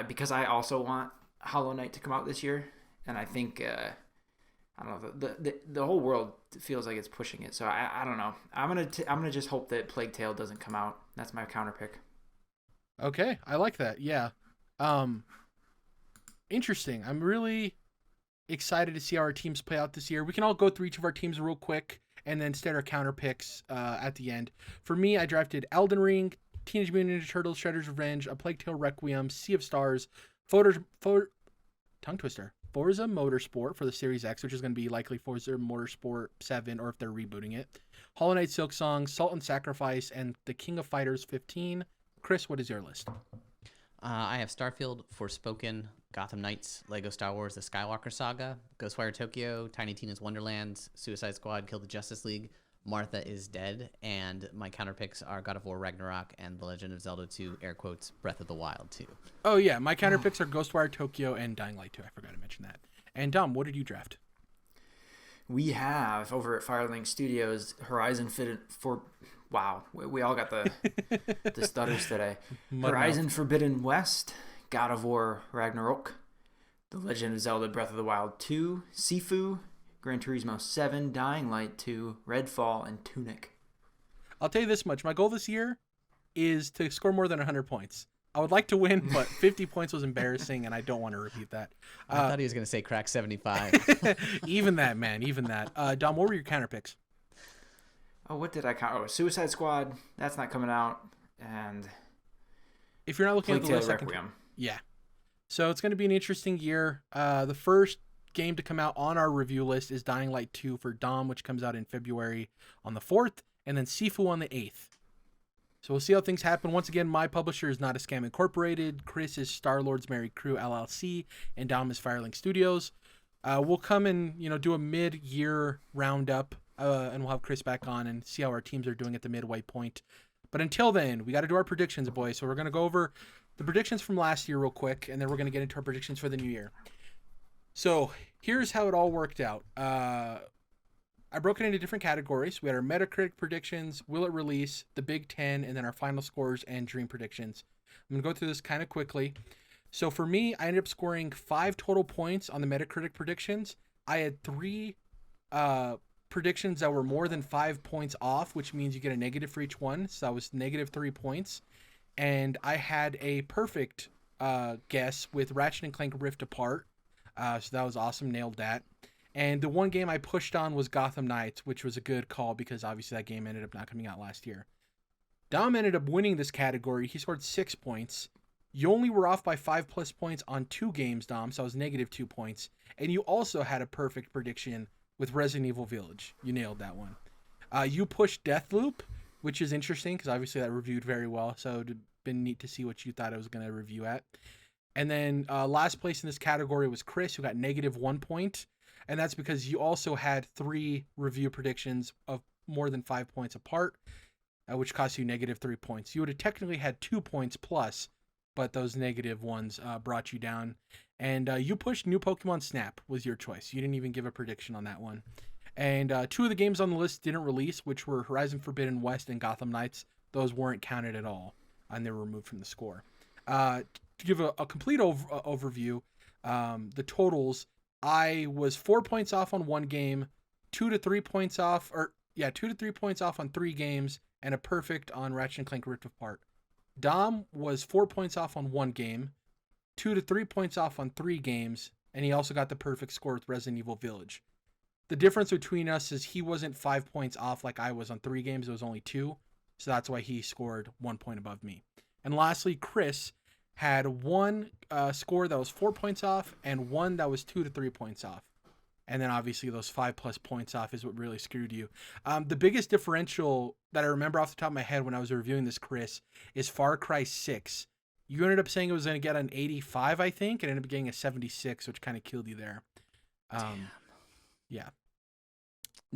because I also want Hollow Knight to come out this year. And I think, I don't know, the whole world feels like it's pushing it. So I don't know. I'm gonna just hope that Plague Tale doesn't come out. That's my counter pick. Okay, I like that. Yeah. Interesting. I'm really excited to see how our teams play out this year. We can all go through each of our teams real quick and then state our counter picks at the end. For me, I drafted Elden Ring, Teenage Mutant Ninja Turtles, Shredder's Revenge, A Plague Tale Requiem, Sea of Stars, tongue twister. Forza Motorsport for the Series X, which is going to be likely Forza Motorsport 7, or if they're rebooting it. Hollow Knight Silksong, Salt and Sacrifice, and The King of Fighters 15. Chris, what is your list? I have Starfield, Forspoken, Gotham Knights, Lego Star Wars: The Skywalker Saga, Ghostwire Tokyo, Tiny Tina's Wonderlands, Suicide Squad: Kill the Justice League, Martha is Dead, and my counterpicks are God of War Ragnarok and The Legend of Zelda 2, air quotes, Breath of the Wild 2. Oh, yeah. My counterpicks are Ghostwire Tokyo and Dying Light 2. I forgot to mention that. And Dom, what did you draft? We have, over at Firelink Studios, Horizon for... Wow, we all got the stutters today. Horizon Forbidden West, God of War Ragnarok, The Legend of Zelda Breath of the Wild 2, Sifu, Gran Turismo 7, Dying Light 2, Redfall, and Tunic. I'll tell you this much. My goal this year is to score more than 100 points. I would like to win, but 50 points was embarrassing, and I don't want to repeat that. I thought he was going to say crack 75. Even that, man. Even that. Dom, what were your counter picks? Oh, what did I count? Oh, Suicide Squad. That's not coming out. And if you're not looking at the list, Requiem. Yeah. So it's going to be an interesting year. The first game to come out on our review list is Dying Light 2 for Dom, which comes out in February on the 4th, and then Sifu on the 8th. So we'll see how things happen. Once again, my publisher is Not a Scam Incorporated. Chris is Star-Lord's Merry Crew LLC, and Dom is Firelink Studios. We'll come and do a mid-year roundup, and we'll have Chris back on and see how our teams are doing at the midway point. But until then, we got to do our predictions, boys. So we're going to go over the predictions from last year real quick, and then we're going to get into our predictions for the new year. So here's how it all worked out. I broke it into different categories. We had our Metacritic predictions, will it release, the Big Ten, and then our final scores and dream predictions. I'm going to go through this kind of quickly. So for me, I ended up scoring 5 total points on the Metacritic predictions. I had 3 predictions that were more than 5 points off, which means you get a negative for each one. So that was negative 3 points. And I had a perfect guess with Ratchet & Clank Rift Apart. So that was awesome. Nailed that. And the one game I pushed on was Gotham Knights, which was a good call because obviously that game ended up not coming out last year. Dom ended up winning this category. He scored 6 points. You only were off by 5+ points on 2 games, Dom, so I was negative 2 points. And you also had a perfect prediction with Resident Evil Village. You nailed that one. You pushed Deathloop, which is interesting because obviously that reviewed very well, so it would have been neat to see what you thought I was going to review at. And then last place in this category was Chris, who got negative 1 point. And that's because you also had 3 review predictions of more than 5 points apart, which cost you negative 3 points. You would have technically had 2 points plus, but those negative ones brought you down. And you pushed New Pokemon Snap was your choice. You didn't even give a prediction on that one. And 2 of the games on the list didn't release, which were Horizon Forbidden West and Gotham Knights. Those weren't counted at all, and they were removed from the score. To give a complete overview, the totals, I was 4 points off on one game, 2 to 3 points off, 2 to 3 points off on 3 games, and a perfect on Ratchet & Clank Rift Apart. Dom was 4 points off on one game, 2 to 3 points off on 3 games, and he also got the perfect score with Resident Evil Village. The difference between us is he wasn't 5 points off like I was on 3 games, it was only 2, so that's why he scored 1 point above me. And lastly, Chris had one score that was 4 points off and one that was 2 to 3 points off. And then obviously those 5+ points off is what really screwed you. The biggest differential that I remember off the top of my head when I was reviewing this, Chris, is Far Cry 6. You ended up saying it was going to get an 85, I think, and ended up getting a 76, which kind of killed you there. Yeah.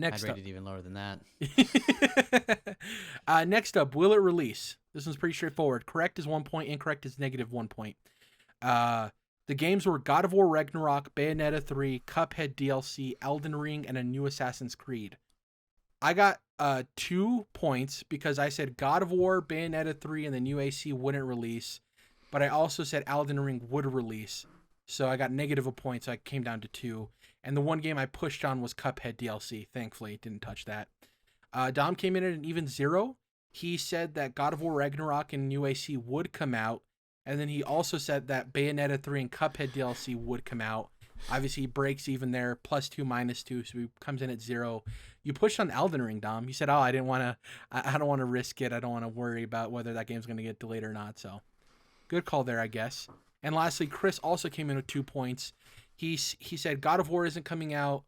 Next I'd up. rate it even lower than that. Next up, will it release? This one's pretty straightforward. Correct is 1 point, incorrect is -1 point. The games were God of War Ragnarok, Bayonetta 3, Cuphead DLC, Elden Ring, and a new Assassin's Creed. I got 2 points because I said God of War, Bayonetta 3, and the new AC wouldn't release, but I also said Elden Ring would release. So I got -1 point, so I came down to 2. And the one game I pushed on was Cuphead DLC. Thankfully, didn't touch that. Dom came in at an even 0. He said that God of War Ragnarok and new AC would come out. And then he also said that Bayonetta 3 and Cuphead DLC would come out. Obviously, he breaks even there, +2, -2, so he comes in at 0. You pushed on Elden Ring, Dom. You said, I don't want to risk it. I don't want to worry about whether that game's going to get delayed or not. So good call there, I guess. And lastly, Chris also came in with 2 points. He said God of War isn't coming out,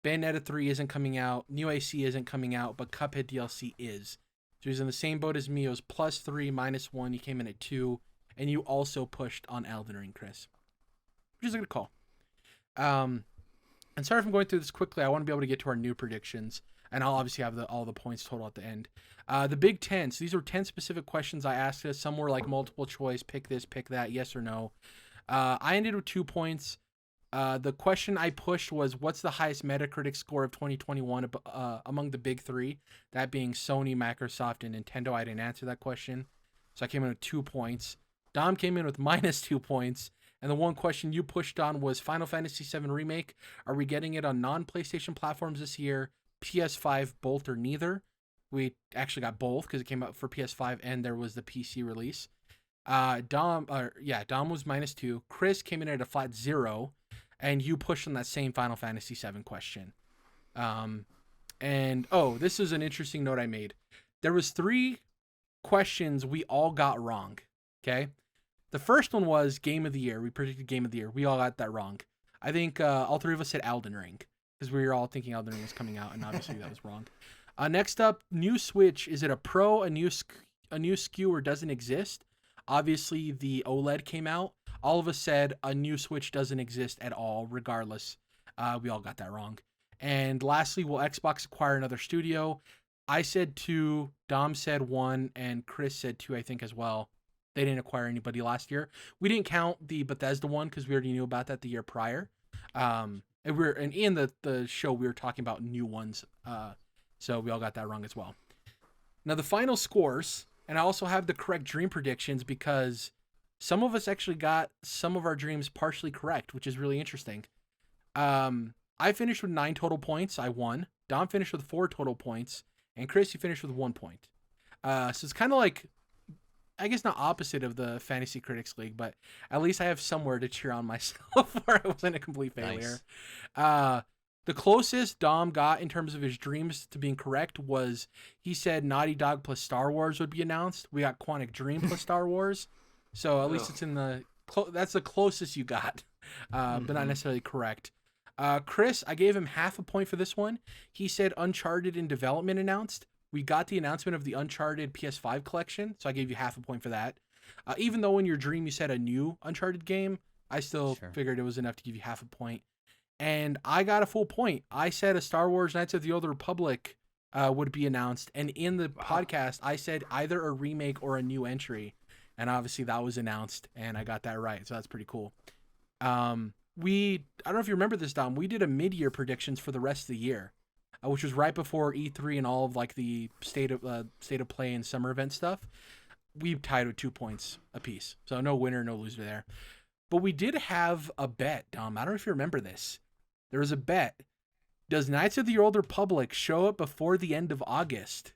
Bayonetta 3 isn't coming out, new AC isn't coming out, but Cuphead DLC is. So he's in the same boat as me. It was +3, -1. He came in at 2. And you also pushed on Elden Ring, Chris, which is a good call. And sorry if I'm going through this quickly. I want to be able to get to our new predictions, and I'll obviously have all the points total at the end. The Big Ten. So these are 10 specific questions I asked us. Some were like multiple choice, pick this, pick that, yes or no. I ended with 2 points. The question I pushed was, what's the highest Metacritic score of 2021 among the big three? That being Sony, Microsoft, and Nintendo. I didn't answer that question, so I came in with 2 points. Dom came in with -2 points. And the one question you pushed on was Final Fantasy VII Remake. Are we getting it on non-PlayStation platforms this year? PS5, both, or neither? We actually got both because it came out for PS5 and there was the PC release. Dom was -2. Chris came in at a flat 0. And you pushed on that same Final Fantasy VII question. This is an interesting note I made. There was 3 questions we all got wrong. Okay? The first one was Game of the Year. We predicted Game of the Year. We all got that wrong. I think all 3 of us said Elden Ring because we were all thinking Elden Ring was coming out, and obviously that was wrong. Next up, new Switch. Is it a Pro, a new SKU, or doesn't exist? Obviously, the OLED came out. All of us said a new Switch doesn't exist at all, regardless. We all got that wrong. And lastly, will Xbox acquire another studio? I said 2, Dom said 1, and Chris said 2, I think, as well. They didn't acquire anybody last year. We didn't count the Bethesda one because we already knew about that the year prior. And in the show we were talking about new ones. So we all got that wrong as well. Now the final scores, and I also have the correct dream predictions because some of us actually got some of our dreams partially correct, which is really interesting. I finished with 9 total points. I won. Dom finished with 4 total points, and Chris, you finished with 1 point. So it's kind of like, I guess not opposite of the Fantasy Critics League, but at least I have somewhere to cheer on myself where I wasn't a complete failure. Nice. The closest Dom got in terms of his dreams to being correct was he said Naughty Dog plus Star Wars would be announced. We got Quantic Dream plus Star Wars. So at least it's in the that's the closest you got, but not necessarily correct. Chris, I gave him half a point for this one. He said Uncharted in development announced. We got the announcement of the Uncharted PS5 collection, so I gave you half a point for that. Even though in your dream you said a new Uncharted game, I still figured it was enough to give you half a point. And I got a full point. I said a Star Wars Knights of the Old Republic would be announced, and in the podcast I said either a remake or a new entry, and obviously that was announced, and I got that right, so that's pretty cool. I don't know if you remember this, Dom. We did a mid-year predictions for the rest of the year, which was right before E3 and all of like the state of play and summer event stuff. We tied with 2 points apiece, so no winner, no loser there. But we did have a bet, Dom. I don't know if you remember this. There was a bet. Does Knights of the Old Republic show up before the end of August?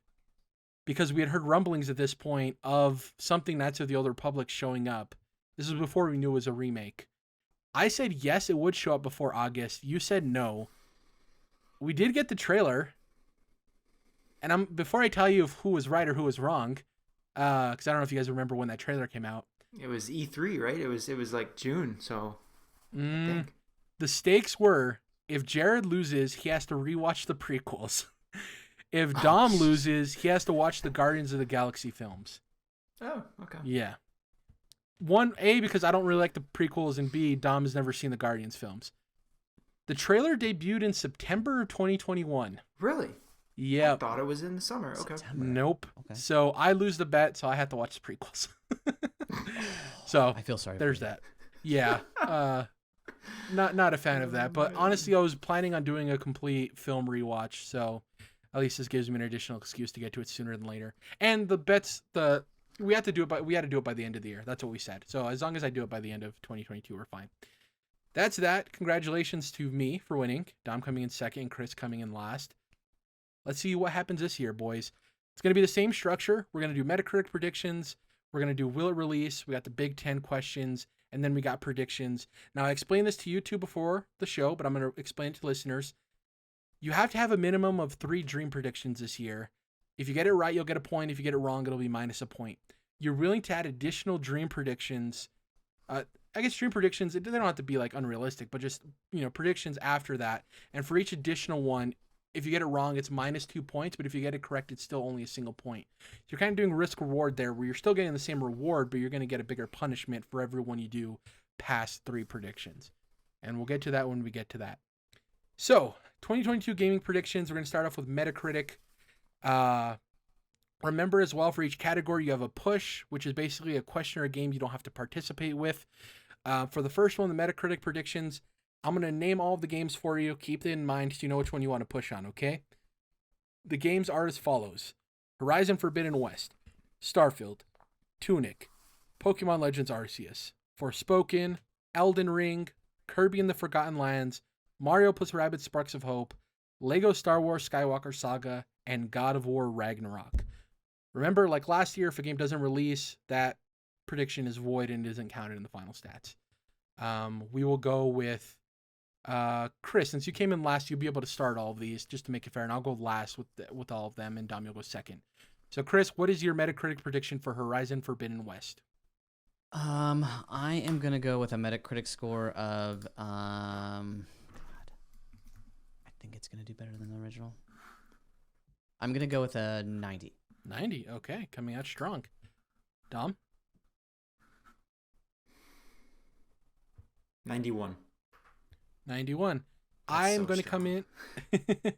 Because we had heard rumblings at this point of something Knights of the Old Republic showing up. This was before we knew it was a remake. I said yes, it would show up before August. You said no. We did get the trailer. And before I tell you who was right or who was wrong, because I don't know if you guys remember when that trailer came out. It was E3, right? It was like June, so I think. The stakes were, if Jerrad loses, he has to rewatch the prequels. If Dom loses, he has to watch the Guardians of the Galaxy films. Oh, okay. Yeah. One, A, because I don't really like the prequels, and B, Dom has never seen the Guardians films. The trailer debuted in September of 2021. Really? Yeah. I thought it was in the summer. Okay. September. Nope. Okay. So I lose the bet, so I had to watch the prequels. So I feel sorry. there's for you. that. Yeah. Not a fan of that. But honestly, I was planning on doing a complete film rewatch, so at least this gives me an additional excuse to get to it sooner than later. And the bets, we had to do it by the end of the year. That's what we said. So as long as I do it by the end of 2022, we're fine. That's that. Congratulations to me for winning. Dom coming in second and Chris coming in last. Let's see what happens this year, boys. It's going to be the same structure. We're going to do Metacritic predictions. We're going to do will it release. We got the Big 10 questions, and then we got predictions. Now, I explained this to you two before the show, but I'm going to explain it to listeners. You have to have a minimum of 3 dream predictions this year. If you get it right, you'll get a point. If you get it wrong, it'll be minus a point. You're willing to add additional dream predictions. I guess dream predictions, they don't have to be like unrealistic, but just, predictions after that. And for each additional one, if you get it wrong, it's minus 2 points, but if you get it correct, it's still only a single point. So you're kind of doing risk reward there, where you're still getting the same reward, but you're going to get a bigger punishment for every one you do past 3 predictions. And we'll get to that when we get to that. So, 2022 gaming predictions, we're going to start off with Metacritic. Remember as well, for each category, you have a push, which is basically a question or a game you don't have to participate with. For the first one, the Metacritic predictions, I'm going to name all of the games for you. Keep it in mind so you know which one you want to push on, okay? The games are as follows. Horizon Forbidden West, Starfield, Tunic, Pokemon Legends Arceus, Forspoken, Elden Ring, Kirby and the Forgotten Lands, Mario plus Rabbids Sparks of Hope, Lego Star Wars Skywalker Saga, and God of War Ragnarok. Remember, like last year, if a game doesn't release, that prediction is void and isn't counted in the final stats. We will go with Chris. Since you came in last, you'll be able to start all of these just to make it fair, and I'll go last with all of them, and Dom, you'll go second. So, Chris, what is your Metacritic prediction for Horizon Forbidden West? I am gonna go with a Metacritic score of God. I think it's gonna do better than the original. I'm gonna go with a 90. 90, okay, coming out strong. Dom? 91. 91. That's I'm so going to come strong. in.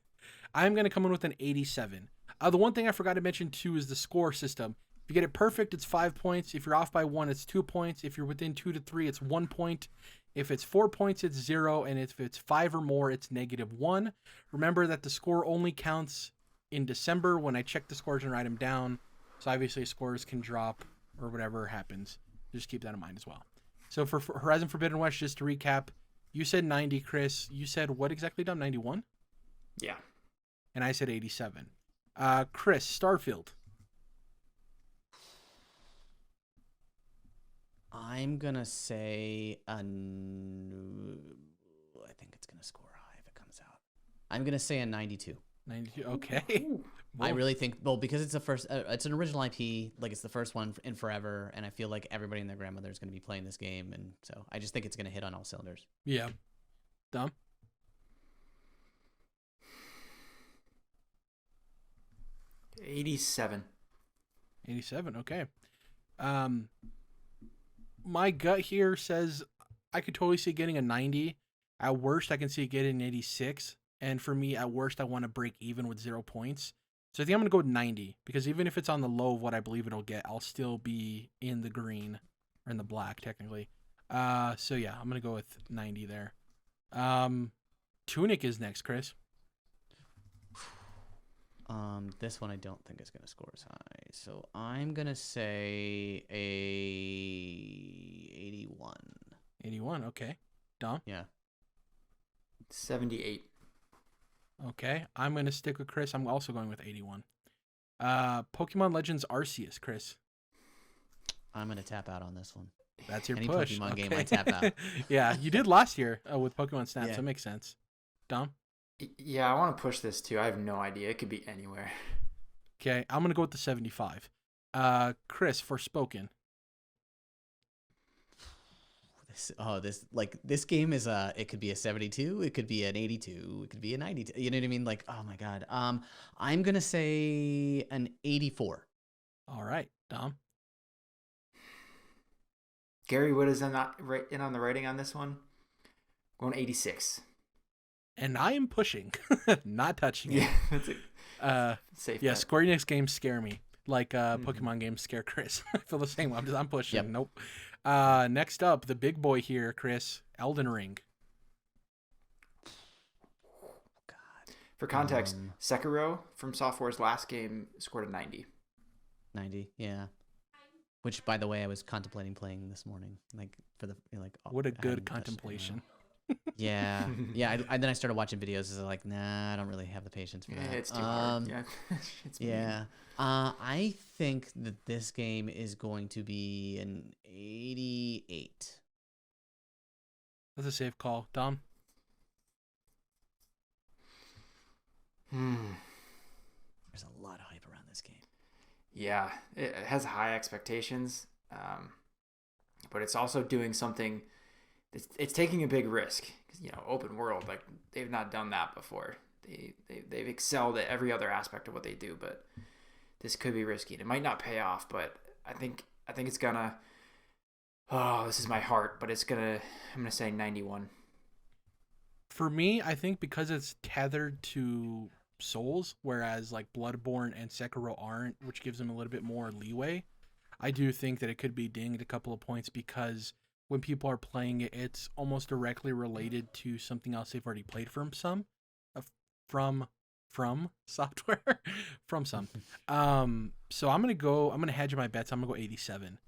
I'm going to come in with an 87. The one thing I forgot to mention too is the score system. If you get it perfect, it's 5 points. If you're off by 1, it's 2 points. If you're within 2 to 3, it's 1 point. If it's 4 points, it's 0. And if it's 5 or more, it's -1. Remember that the score only counts in December when I check the scores and write them down. So obviously scores can drop or whatever happens. Just keep that in mind as well. So for Horizon Forbidden West, just to recap, you said 90, Chris. You said what exactly, Dom? 91? Yeah. And I said 87. Chris, Starfield. I'm gonna say I think it's gonna score high if it comes out. I'm gonna say a 92. 92. Okay. I really think, because it's the first, it's an original IP, like it's the first one in forever, and I feel like everybody and their grandmother is going to be playing this game, and so I just think it's going to hit on all cylinders. Yeah. Dom? 87. 87. Okay. My gut here says I could totally see it getting a 90. At worst, I can see it getting an 86. And for me, at worst, I want to break even with 0 points. So I think I'm going to go with 90, because even if it's on the low of what I believe it'll get, I'll still be in the green, or in the black, technically. So yeah, I'm going to go with 90 there. Tunic is next, Chris. This one I don't think is going to score as high. So I'm going to say a 81. 81, okay. Dom? Yeah. 78. Okay, I'm going to stick with Chris. I'm also going with 81. Pokemon Legends Arceus, Chris. I'm going to tap out on this one. That's your Any push. Pokemon Okay. game I tap out. Yeah, you did last year with Pokemon Snap, Yeah. so it makes sense. Dom? Yeah, I want to push this too. I have no idea. It could be anywhere. Okay, I'm going to go with the 75. Chris, Forspoken. This game is it could be a 72, it could be an 82, it could be a 92. You know what I mean? Like, oh my god. I'm gonna say an 84. All right, Dom. Gary Wood is in on the writing on this one. Going 86. And I am pushing, not touching it. Yeah, that's a safe Yeah, bet. Square Enix games scare me. Like Pokemon games scare Chris. I feel the same way. I'm pushing. Yep. Nope. Next up, the big boy here, Chris. Elden Ring. For context, Sekiro from Software's last game scored a 90. 90, yeah. Which, by the way, I was contemplating playing this morning. Like for the like. What a I good hadn't touched it, contemplation. Yeah, yeah. Then I started watching videos. It's like, nah, I don't really have the patience for that. It's too hard. Yeah, it's yeah. I think that this game is going to be an 88. That's a safe call, Dom. There's a lot of hype around this game. Yeah, it has high expectations, but it's also doing something. It's taking a big risk. Open world, like they've not done that before. They've excelled at every other aspect of what they do, but this could be risky. And it might not pay off, but I think it's gonna. Oh, this is my heart, but I'm gonna say 91. For me, I think because it's tethered to Souls, whereas like Bloodborne and Sekiro aren't, which gives them a little bit more leeway. I do think that it could be dinged a couple of points because when people are playing it, it's almost directly related to something else they've already played from software from some. So I'm gonna hedge my bets. I'm gonna go 87.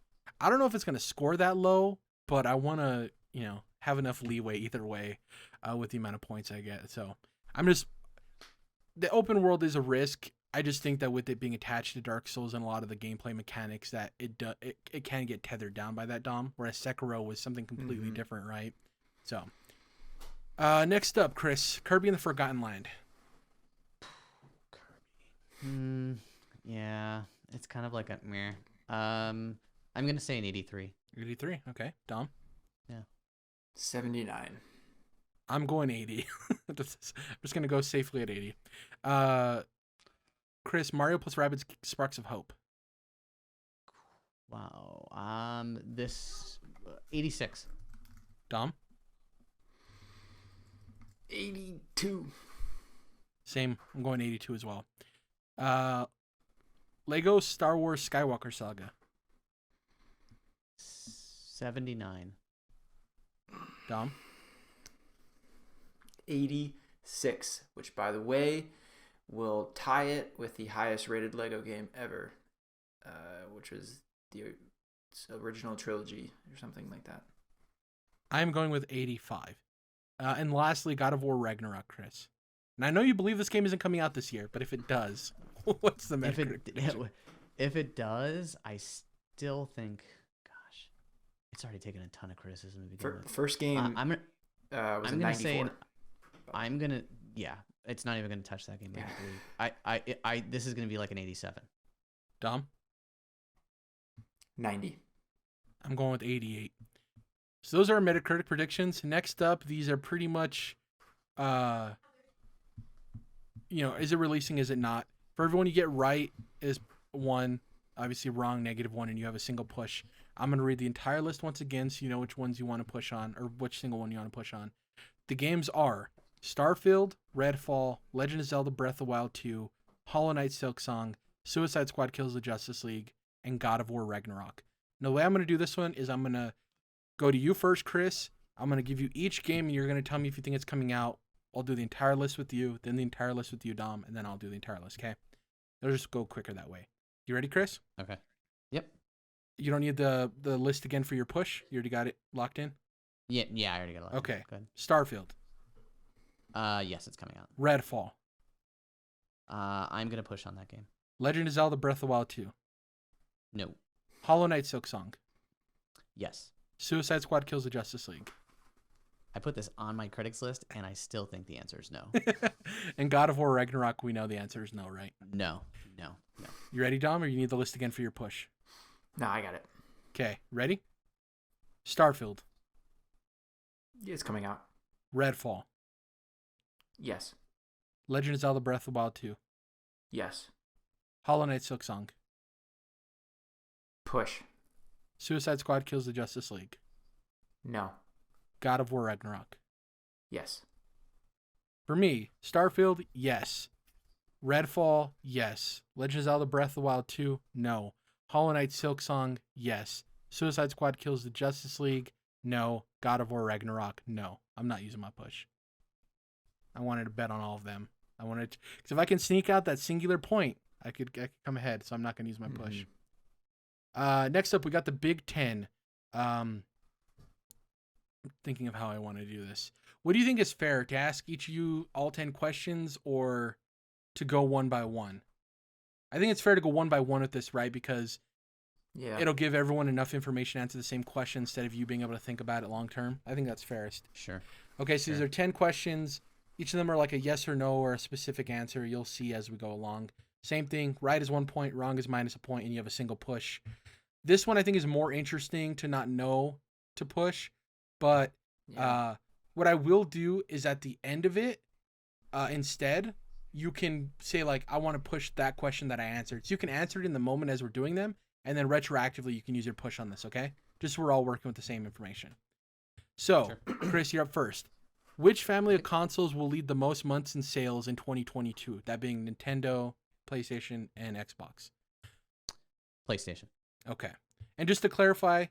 I don't know if it's gonna score that low, but I want to have enough leeway either way with the amount of points I get. So the open world is a risk. I just think that with it being attached to Dark Souls and a lot of the gameplay mechanics, that it can get tethered down by that, Dom. Whereas Sekiro was something completely different, right? So, next up, Chris, Kirby and the Forgotten Land. Kirby. Yeah, it's kind of like a meh. I'm gonna say an 83. 83. Okay, Dom. Yeah. 79. I'm going 80. I'm just gonna go safely at 80. Chris, Mario plus Rabbids Sparks of Hope. Wow. This 86. Dom. 82. Same. I'm going 82 as well. Lego Star Wars Skywalker Saga. 79. Dom. 86, which by the way will tie it with the highest rated Lego game ever, which was the original trilogy or something like that. I'm going with 85. And lastly, God of War Ragnarok, Chris. And I know you believe this game isn't coming out this year, but if it does, what's the Metacritic prediction? If it does, I still think, gosh, it's already taken a ton of criticism to begin with. First game was I'm a gonna 94. Yeah, it's not even gonna touch that game. I this is gonna be like an 87. Dom. 90. I'm going with 88. So those are our Metacritic predictions. Next up, these are pretty much, is it releasing? Is it not? For everyone you get right is 1, obviously wrong, -1, and you have a single push. I'm going to read the entire list once again so you know which ones you want to push on, or which single one you want to push on. The games are Starfield, Redfall, Legend of Zelda Breath of the Wild 2, Hollow Knight Silksong, Suicide Squad Kills the Justice League, and God of War Ragnarok. Now, the way I'm going to do this one is I'm going to go to you first, Chris. I'm going to give you each game, and you're going to tell me if you think it's coming out. I'll do the entire list with you, then the entire list with you, Dom, and then I'll do the entire list, okay? It'll just go quicker that way. You ready, Chris? Okay. Yep. You don't need the list again for your push? You already got it locked in? Yeah, I already got it locked in. Okay. Good. Starfield. Yes, it's coming out. Redfall. I'm gonna push on that game. Legend of Zelda Breath of the Wild 2. No. Hollow Knight Silksong. Yes. Suicide Squad Kills the Justice League. I put this on my critics list, and I still think the answer is no. And God of War Ragnarok, we know the answer is no, right? No. You ready, Dom, or you need the list again for your push? No, I got it. Okay, ready? Starfield. It's coming out. Redfall. Yes. Legend of Zelda Breath of the Wild 2. Yes. Hollow Knight Silksong. Push. Suicide Squad Kills the Justice League. No. God of War Ragnarok. Yes. For me, Starfield, yes. Redfall, yes. Legend of Zelda Breath of the Wild 2, no. Hollow Knight Silksong, yes. Suicide Squad kills the Justice League, no. God of War Ragnarok, no. I'm not using my push. I wanted to bet on all of them. I wanted to, because if I can sneak out that singular point, I could come ahead, so I'm not going to use my push. Next up, we got the Big Ten. I'm thinking of how I want to do this. What do you think is fair, to ask each of you all 10 questions or to go one by one? I think it's fair to go one by one with this, right? Because it'll give everyone enough information to answer the same question instead of you being able to think about it long term. I think that's fairest. Sure. Okay, so these are 10 questions. Each of them are like a yes or no or a specific answer. You'll see as we go along. Same thing. Right is 1 point, wrong is minus a point, and you have a single push. This one I think is more interesting to not know to push, but what I will do is at the end of it, instead, you can say, like, I want to push that question that I answered. So you can answer it in the moment as we're doing them, and then retroactively you can use your push on this, okay? Just so we're all working with the same information. So, Chris, you're up first. Which family of consoles will lead the most months in sales in 2022? That being Nintendo, PlayStation, and Xbox. PlayStation. Okay. And just to clarify,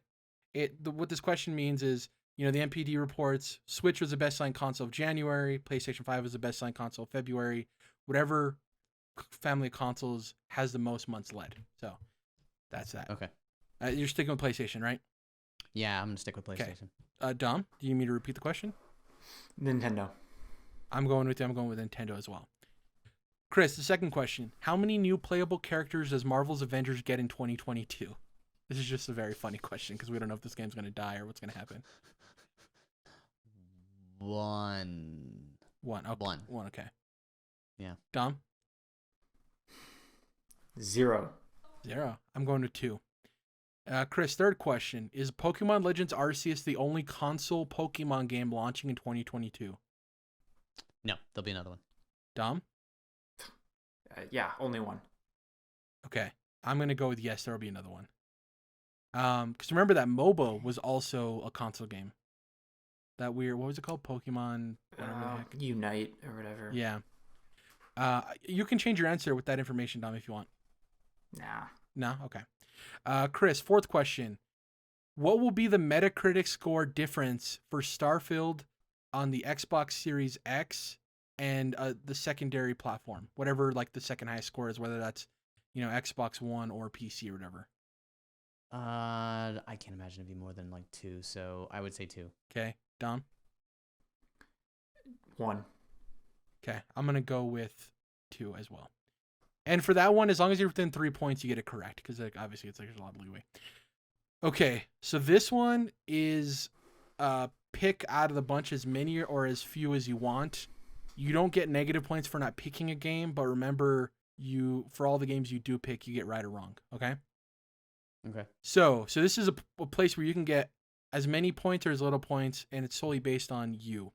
what this question means is, the NPD reports Switch was the best-selling console of January, PlayStation 5 was the best-selling console of February. Whatever family of consoles has the most months led. So that's that. Okay. You're sticking with PlayStation, right? Yeah, I'm going to stick with PlayStation. Okay. Dom, do you need me to repeat the question? Nintendo. I'm going with Nintendo as well. Chris, the second question. How many new playable characters does Marvel's Avengers get in 2022? This is just a very funny question because we don't know if this game's going to die or what's going to happen. One. Okay. One, okay. Yeah. Dom? 0. I'm going to 2. Chris, third question. Is Pokemon Legends Arceus the only console Pokemon game launching in 2022? No, there'll be another one. Dom? Yeah, only one. Okay. I'm going to go with yes, there'll be another one. Because remember that MOBA was also a console game. That weird, what was it called? Pokemon whatever the heck. Unite or whatever. Yeah. You can change your answer with that information, Dom, if you want. Nah. No? Okay. Chris, fourth question. What will be the Metacritic score difference for Starfield on the Xbox Series X and the secondary platform? Whatever like the second highest score is, whether that's, Xbox One or PC or whatever. I can't imagine it'd be more than like 2, so I would say 2. Okay. Dom? 1. Okay. I'm going to go with 2 as well. And for that one, as long as you're within 3 points, you get it correct. Because obviously it's like there's a lot of leeway. Okay. So this one is pick out of the bunch as many or as few as you want. You don't get negative points for not picking a game. But remember, for all the games you do pick, you get right or wrong. Okay? Okay. So this is a place where you can get as many points or as little points, and it's solely based on you.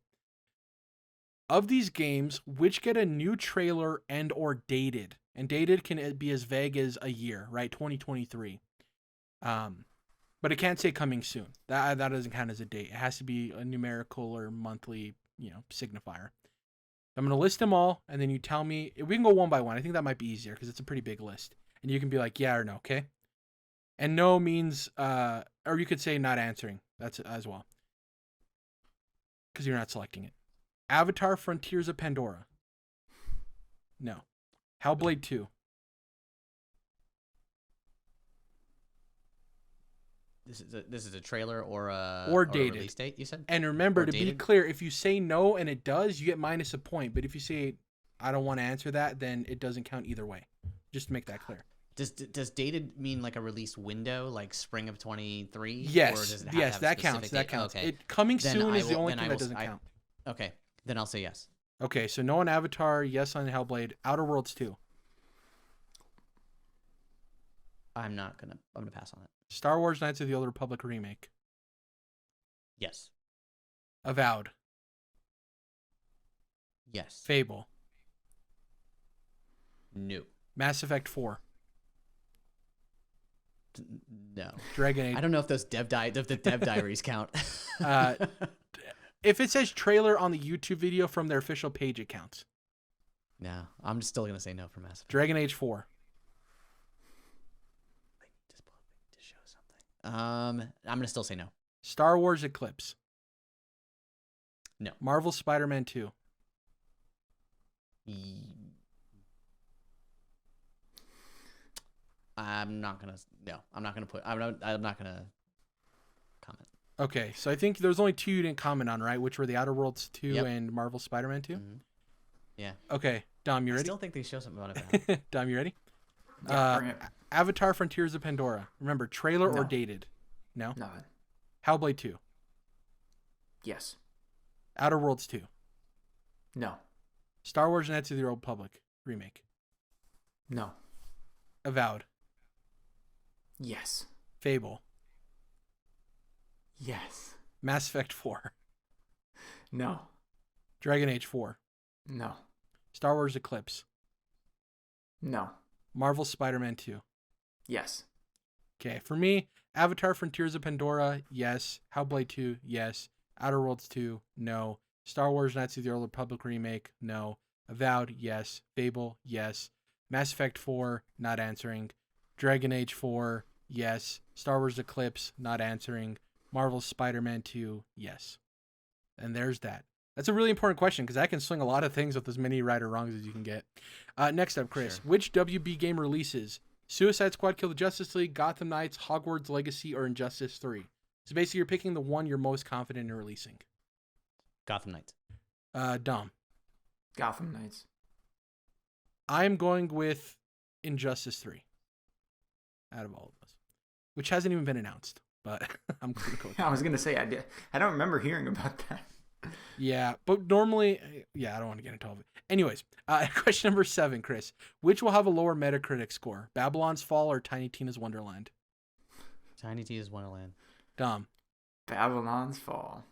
Of these games, which get a new trailer and or dated? And dated can be as vague as a year, right? 2023. But it can't say coming soon. That doesn't count as a date. It has to be a numerical or monthly, signifier. I'm going to list them all, and then you tell me. We can go one by one. I think that might be easier because it's a pretty big list. And you can be like, yeah or no, okay? And no means, or you could say not answering. That's as well. Because you're not selecting it. Avatar Frontiers of Pandora. No. Hellblade 2. This is a trailer or a dated release date, you said? And remember, or to dated? be clear, if you say no and it does, you get minus a point. But if you say I don't want to answer that, then it doesn't count either way. Just to make that clear. Does dated mean like a release window, like spring of 23? Yes. Or does it have Yes, to have a that counts. specific That date? counts. Okay. Coming Then soon I is the will- only then thing I that will- doesn't I- count. Okay, then I'll say yes. Okay, so no on Avatar, yes on Hellblade, Outer Worlds 2. I'm gonna pass on it. Star Wars Knights of the Old Republic remake. Yes. Avowed. Yes. Fable. No. Mass Effect 4. No. Dragon Age. I don't know if those the dev diaries count. If it says trailer on the YouTube video from their official page, it counts. No, I'm just still gonna say no for Mass Effect. Dragon Age 4. Just pull up to show something. I'm gonna still say no. Star Wars Eclipse. No. Marvel Spider-Man 2. I'm not gonna. No, I'm not gonna put. I'm not gonna comment. Okay, so I think there's only 2 you didn't comment on, right? Which were the Outer Worlds 2 Yep. and Marvel Spider-Man 2? Mm-hmm. Yeah. Okay, Dom, you I ready? still think they show something about it. Dom, you ready? Yeah, bring it. Avatar Frontiers of Pandora. Remember, trailer or No. dated? No? No. Hellblade 2. Yes. Outer Worlds 2. No. Star Wars Knights of the Old Republic remake. No. Avowed. Yes. Fable. Yes. Mass Effect 4. No. Dragon Age 4. No. Star Wars Eclipse. No. Marvel Spider-Man 2. Yes. Okay, for me, Avatar Frontiers of Pandora, yes. Hellblade 2, yes. Outer Worlds 2, no. Star Wars Knights of the Old Republic remake, no. Avowed, yes. Fable, yes. Mass Effect 4, not answering. Dragon Age 4, yes. Star Wars Eclipse, not answering. Marvel Spider-Man 2, yes. And there's that. That's a really important question because I can swing a lot of things with as many right or wrongs as you can get. Next up, Chris. Sure. Which WB game releases? Suicide Squad Kill the Justice League, Gotham Knights, Hogwarts Legacy, or Injustice 3? So basically, you're picking the one you're most confident in releasing. Gotham Knights. Dom. Gotham Knights. I'm going with Injustice 3 out of all of those, which hasn't even been announced, but I'm going to go with I was going to say, I don't remember hearing about that. Yeah, but normally, I don't want to get into all of it. Anyways, question number 7, Chris. Which will have a lower Metacritic score? Babylon's Fall or Tiny Tina's Wonderland? Tiny Tina's Wonderland. Dom. Babylon's Fall.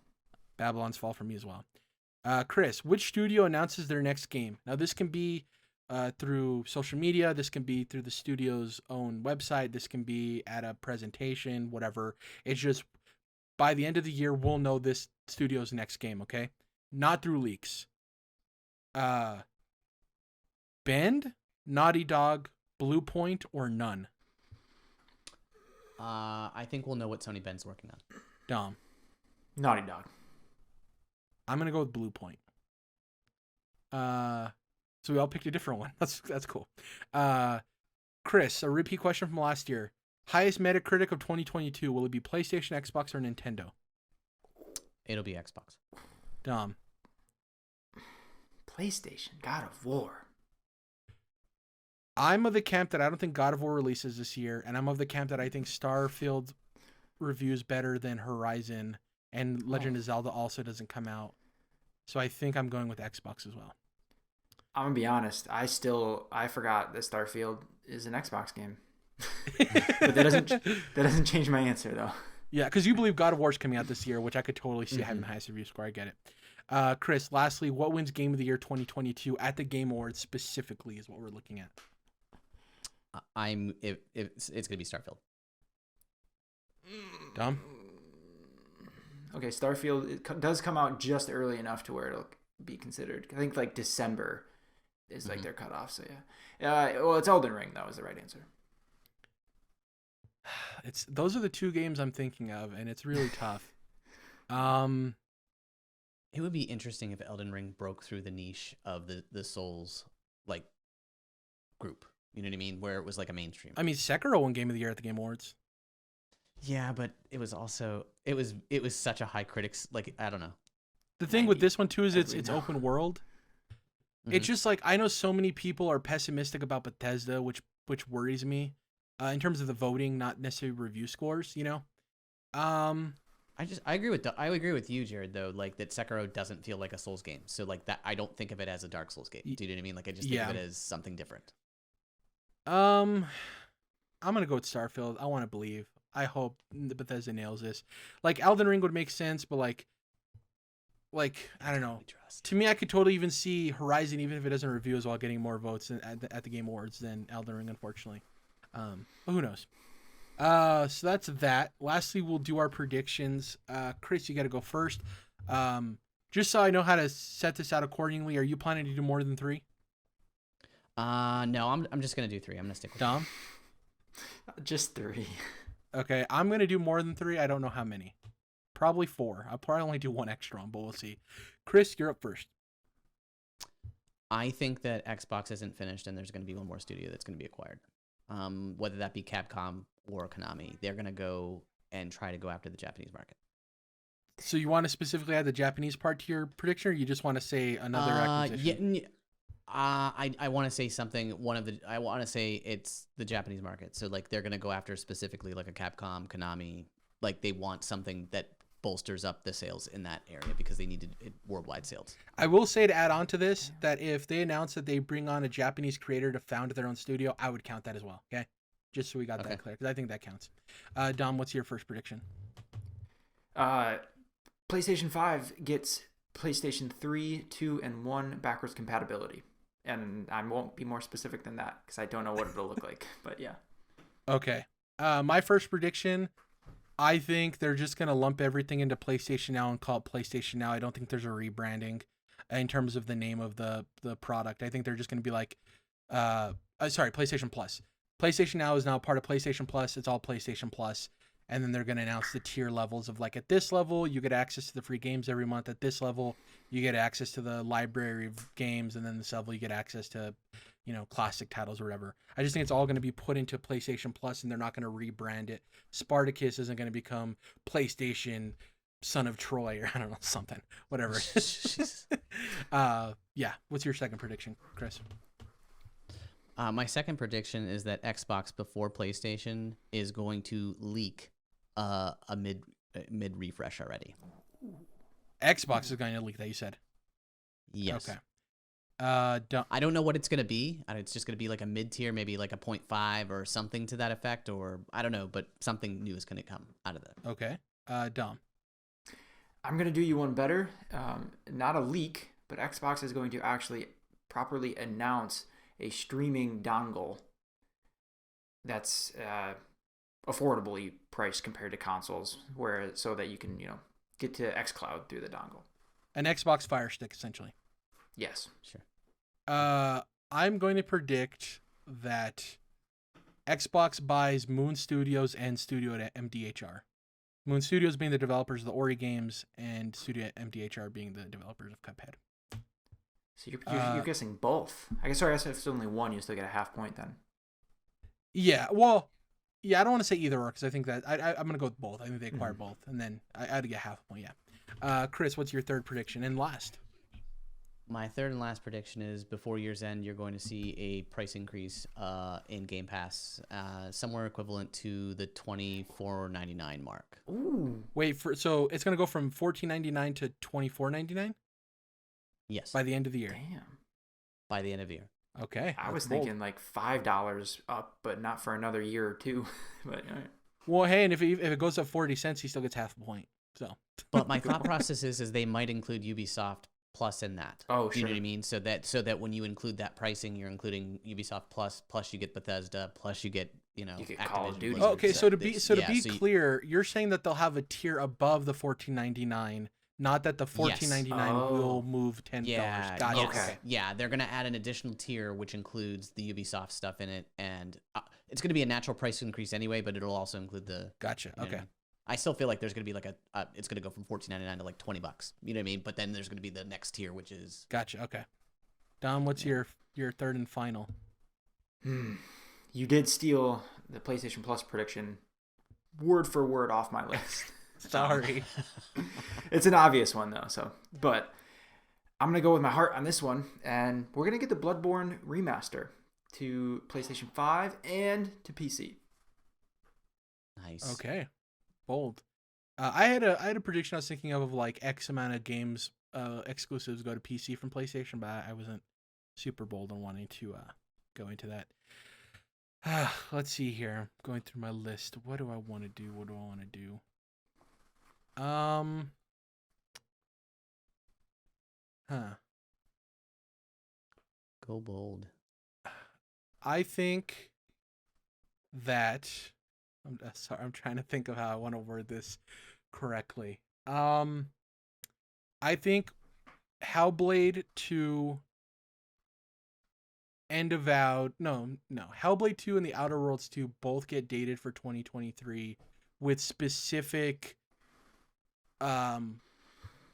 Babylon's Fall for me as well. Chris, which studio announces their next game? Now, this can be through social media. This can be through the studio's own website. This can be at a presentation, whatever. It's just by the end of the year, we'll know this studio's next game, okay? Not through leaks. Bend, Naughty Dog, Blue Point, or none? I think we'll know what Sony Ben's working on. Dom. Naughty Dog. I'm gonna go with Blue Point. So we all picked a different one. That's cool. Chris, a repeat question from last year. Highest Metacritic of 2022. Will it be PlayStation, Xbox, or Nintendo? It'll be Xbox. Dom. PlayStation. God of War. I'm of the camp that I don't think God of War releases this year, and I'm of the camp that I think Starfield reviews better than Horizon, and Legend of Zelda also doesn't come out. So I think I'm going with Xbox as well. I'm gonna be honest. I forgot that Starfield is an Xbox game. But that doesn't change my answer though. Yeah, because you believe God of War is coming out this year, which I could totally see having the highest review score. I get it. Chris, lastly, what wins Game of the Year 2022 at the Game Awards specifically is what we're looking at. It's gonna be Starfield. Dom? Okay, Starfield does come out just early enough to where it'll be considered. I think like December is like their cutoff. So yeah. Well, it's Elden Ring though is the right answer. Those are the 2 games I'm thinking of, and it's really tough. It would be interesting if Elden Ring broke through the niche of the Souls like group. You know what I mean? Where it was like a mainstream. I mean, Sekiro won Game of the Year at the Game Awards. Yeah, but it was also it was such a high critics like I don't know. The thing with this one too is it's know. open world. Mm-hmm. It's just like I know so many people are pessimistic about Bethesda, which worries me. In terms of the voting, not necessarily review scores, you know. I agree with you, Jerrad, though, like that Sekiro doesn't feel like a Souls game. So like that I don't think of it as a Dark Souls game. Do you know what I mean? Like I just think of it as something different. I'm gonna go with Starfield. I want to believe. I hope Bethesda nails this. Like Elden Ring would make sense, but like I don't know. To me, I could totally even see Horizon, even if it doesn't review as well, getting more votes at the Game Awards than Elden Ring, unfortunately. But who knows? So that's that. Lastly, we'll do our predictions. Chris, you got to go first. Just so I know how to set this out accordingly, are you planning to do more than 3? No, I'm just gonna do 3. I'm gonna stick with Dom? Just 3. Okay, I'm gonna do more than 3. I don't know how many. Probably 4. I'll probably only do 1 extra one, but we'll see. Chris, you're up first. I think that Xbox isn't finished, and there's going to be one more studio that's going to be acquired. Whether that be Capcom or Konami, they're going to go and try to go after the Japanese market. So you want to specifically add the Japanese part to your prediction, or you just want to say another acquisition? Yeah, I want to say something. I want to say it's the Japanese market. So like they're going to go after specifically like a Capcom, Konami. Like they want something that bolsters up the sales in that area because they needed worldwide sales. I will say, to add on to this, that if they announce that they bring on a Japanese creator to found their own studio, I would count that as well. Okay, just so we got that clear, because I think that counts. Dom, what's your first prediction? PlayStation 5 gets PlayStation 3, 2, and 1 backwards compatibility. And I won't be more specific than that because I don't know what it'll look like. But yeah. Okay. My first prediction, I think they're just going to lump everything into PlayStation Now and call it PlayStation Now. I don't think there's a rebranding in terms of the name of the product. I think they're just going to be like, PlayStation Plus. PlayStation Now is now part of PlayStation Plus. It's all PlayStation Plus. And then they're going to announce the tier levels of like, at this level, you get access to the free games every month. At this level, you get access to the library of games. And then this level, you get access to, classic titles or whatever. I just think it's all going to be put into PlayStation Plus, and they're not going to rebrand it. Spartacus isn't going to become PlayStation Son of Troy, or I don't know, something, whatever. Yeah. What's your second prediction, Chris? My second prediction is that Xbox before PlayStation is going to leak a mid refresh already. Xbox is going to leak that, you said? Yes. Okay. I don't know what it's going to be. It's just going to be like a mid tier, maybe like a 0.5 or something to that effect, or I don't know, but something new is going to come out of that. Okay. Dom. I'm going to do you one better. Not a leak, but Xbox is going to actually properly announce a streaming dongle that's affordably priced compared to consoles, so that you can get to xCloud through the dongle. An Xbox Fire Stick, essentially. Yes. Sure. I'm going to predict that Xbox buys Moon Studios and Studio at MDHR. Moon Studios being the developers of the Ori games, and Studio at MDHR being the developers of Cuphead. So you're guessing both. I guess if it's only one, you still get a half point then. Yeah, well, I don't want to say either or, because I think that I'm going to go with both. I think they acquire both, and then I'd get half a point, yeah. Chris, what's your third prediction and last? My third and last prediction is before year's end, you're going to see a price increase in Game Pass, somewhere equivalent to the $24.99 mark. Ooh. Wait, so it's going to go from $14.99 to $24.99? Yes. By the end of the year. Damn. By the end of the year. Okay. I was thinking like $5 up, but not for another year or two. But all right. Well, hey, and if it goes up 40 cents, he still gets half a point. So. But my thought process is they might include Ubisoft Plus in that. Oh, sure. You know what I mean? So that when you include that pricing, you're including Ubisoft Plus you get Bethesda, plus you get get Call of Duty. Okay, so to be clear, you're saying that they'll have a tier above the $14.99. Not that the $14.99 will move $10. Yeah, Gotcha. Okay. Yeah, they're going to add an additional tier, which includes the Ubisoft stuff in it. And it's going to be a natural price increase anyway, but it'll also include the... Gotcha. Okay. I mean? I still feel like there's going to be like it's going to go from $14.99 to like $20. You know what I mean? But then there's going to be the next tier, which is... Gotcha. Okay. Dom, what's your third and final? You did steal the PlayStation Plus prediction word for word off my list. Sorry. It's an obvious one though, but I'm going to go with my heart on this one, and we're going to get the Bloodborne remaster to PlayStation 5 and to PC. Nice. Okay. Bold. I had a prediction I was thinking of like X amount of games exclusives go to PC from PlayStation, but I wasn't super bold on wanting to go into that. Let's see here. I'm going through my list. What do I want to do? Go bold. I think that I'm trying to think of how I want to word this correctly. I think Hellblade 2 and Avowed, Hellblade 2 and The Outer Worlds 2 both get dated for 2023 with specific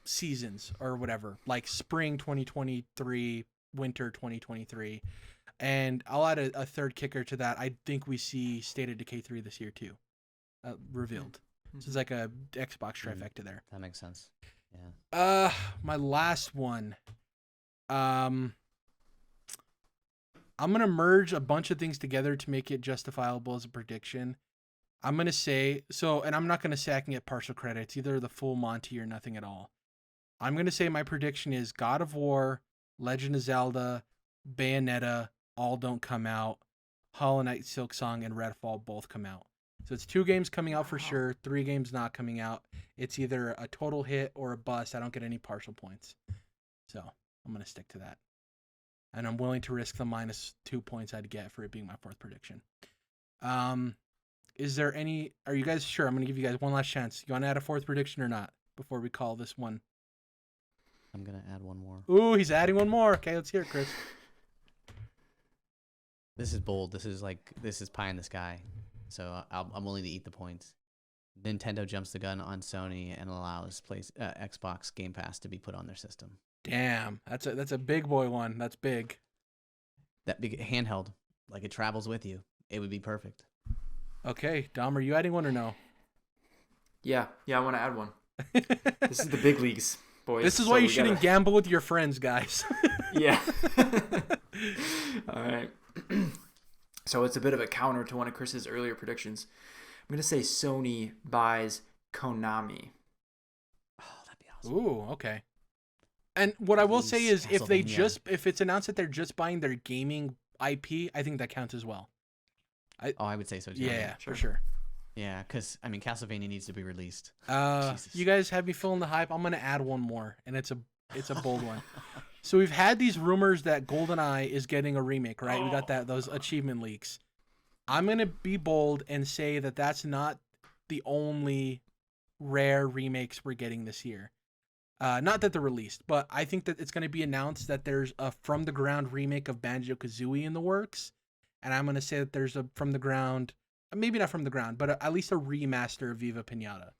seasons or whatever, like spring 2023, winter 2023. And I'll add a third kicker to that. I think we see State of Decay 3 this year too, revealed. Mm-hmm. So it's like a Xbox trifecta there. That makes sense. Yeah. My last one. I'm gonna merge a bunch of things together to make it justifiable as a prediction. I'm gonna say so, and I'm not gonna say I can get partial credit. It's either the full Monty or nothing at all. I'm gonna say my prediction is God of War, Legend of Zelda, Bayonetta all don't come out. Hollow Knight, Silksong, and Redfall both come out. So it's 2 games coming out for sure, 3 games not coming out. It's either a total hit or a bust. I don't get any partial points. So I'm going to stick to that. And I'm willing to risk the -2 points I'd get for it being my 4th prediction. Is there any... Are you guys sure? I'm going to give you guys one last chance. You want to add a 4th prediction or not before we call this one? I'm going to add one more. Ooh, he's adding one more. Okay, let's hear it, Chris. This is bold. This is pie in the sky. So I'm willing to eat the points. Nintendo jumps the gun on Sony and allows Xbox Game Pass to be put on their system. Damn, that's a big boy one. That's big. That big handheld, like it travels with you. It would be perfect. Okay, Dom, are you adding one or no? Yeah, I want to add one. This is the big leagues, boys. This is why you shouldn't gamble with your friends, guys. Yeah. All right. So it's a bit of a counter to one of Chris's earlier predictions. I'm going to say Sony buys Konami. Oh, that'd be awesome. Ooh, okay. And what I will say is if it's announced that they're just buying their gaming IP, I think that counts as well. I would say so too. Yeah, for sure. Yeah, because, I mean, Castlevania needs to be released. You guys have me feeling the hype. I'm going to add one more, and it's a bold one. So we've had these rumors that GoldenEye is getting a remake, right? We got those achievement leaks. I'm going to be bold and say that that's not the only Rare remakes we're getting this year. Not that they're released, but I think that it's going to be announced that there's a from-the-ground remake of Banjo-Kazooie in the works. And I'm going to say that there's a from-the-ground, maybe not from-the-ground, but at least a remaster of Viva Pinata.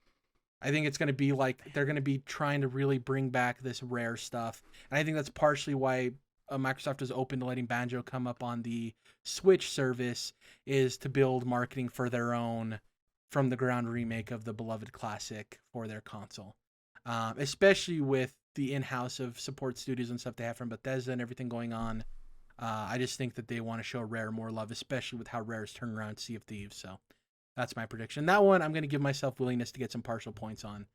I think it's going to be like they're going to be trying to really bring back this Rare stuff. And I think that's partially why Microsoft is open to letting Banjo come up on the Switch service, is to build marketing for their own from-the-ground remake of the beloved classic for their console. Especially with the in-house of support studios and stuff they have from Bethesda and everything going on. I just think that they want to show Rare more love, especially with how Rare's turned around Sea of Thieves. So that's my prediction. That one, I'm going to give myself willingness to get some partial points on.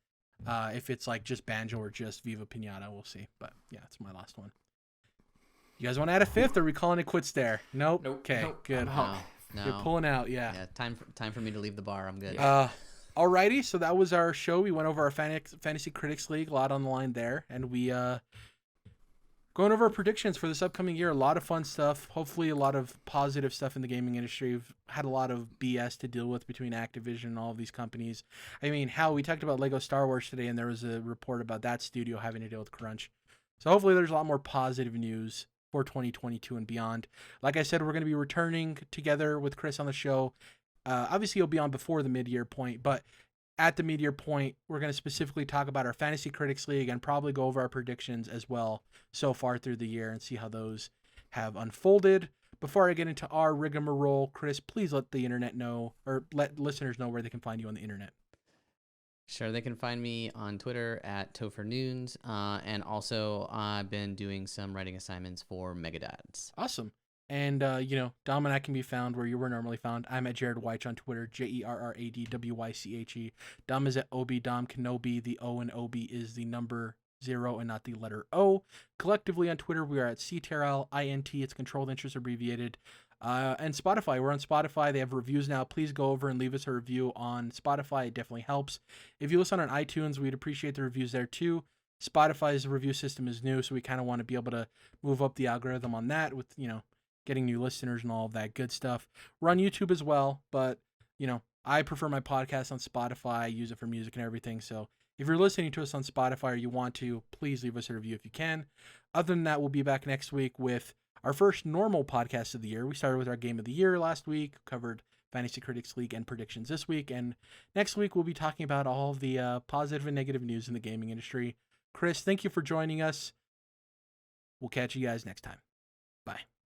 If it's like just Banjo or just Viva Pinata, we'll see. But yeah, it's my last one. You guys want to add a 5th, or are we calling it quits there? Nope. Okay, good. No. You're pulling out, yeah. Yeah, time for me to leave the bar. I'm good. Alrighty, so that was our show. We went over our Fantasy Critics League, a lot on the line there, and we going over our predictions for this upcoming year. A lot of fun stuff. Hopefully a lot of positive stuff in the gaming industry. We've had a lot of BS to deal with between Activision and all of these companies. I mean, we talked about Lego Star Wars today, and there was a report about that studio having to deal with crunch. So hopefully there's a lot more positive news for 2022 and beyond. Like I said, we're going to be returning together with Chris on the show. Obviously, he'll be on before the mid-year point, but at the mid-year point, we're going to specifically talk about our Fantasy Critics League and probably go over our predictions as well so far through the year and see how those have unfolded. Before I get into our rigmarole, Chris, please let the internet know, or let listeners know where they can find you on the internet. Sure, they can find me on Twitter at TopherNoons, and also I've been doing some writing assignments for Megadads. Awesome. And, Dom and I can be found where you were normally found. I'm at Jerrad Wyche on Twitter, JerradWyche. Dom is at Dom Kenobi. The O in OB is the number 0 and not the letter O. Collectively on Twitter, we are at CTRLINT. It's Controlled Interest Abbreviated. And Spotify. We're on Spotify. They have reviews now. Please go over and leave us a review on Spotify. It definitely helps. If you listen on iTunes, we'd appreciate the reviews there too. Spotify's review system is new, so we kind of want to be able to move up the algorithm on that with, getting new listeners and all of that good stuff. We're on YouTube as well, but, I prefer my podcast on Spotify. I use it for music and everything. So If you're listening to us on Spotify or you want to, please leave us a review if you can. Other than that, we'll be back next week with our first normal podcast of the year. We started with our game of the year last week, covered Fantasy Critics League and predictions this week. And next week, we'll be talking about all of the positive and negative news in the gaming industry. Chris, thank you for joining us. We'll catch you guys next time. Bye.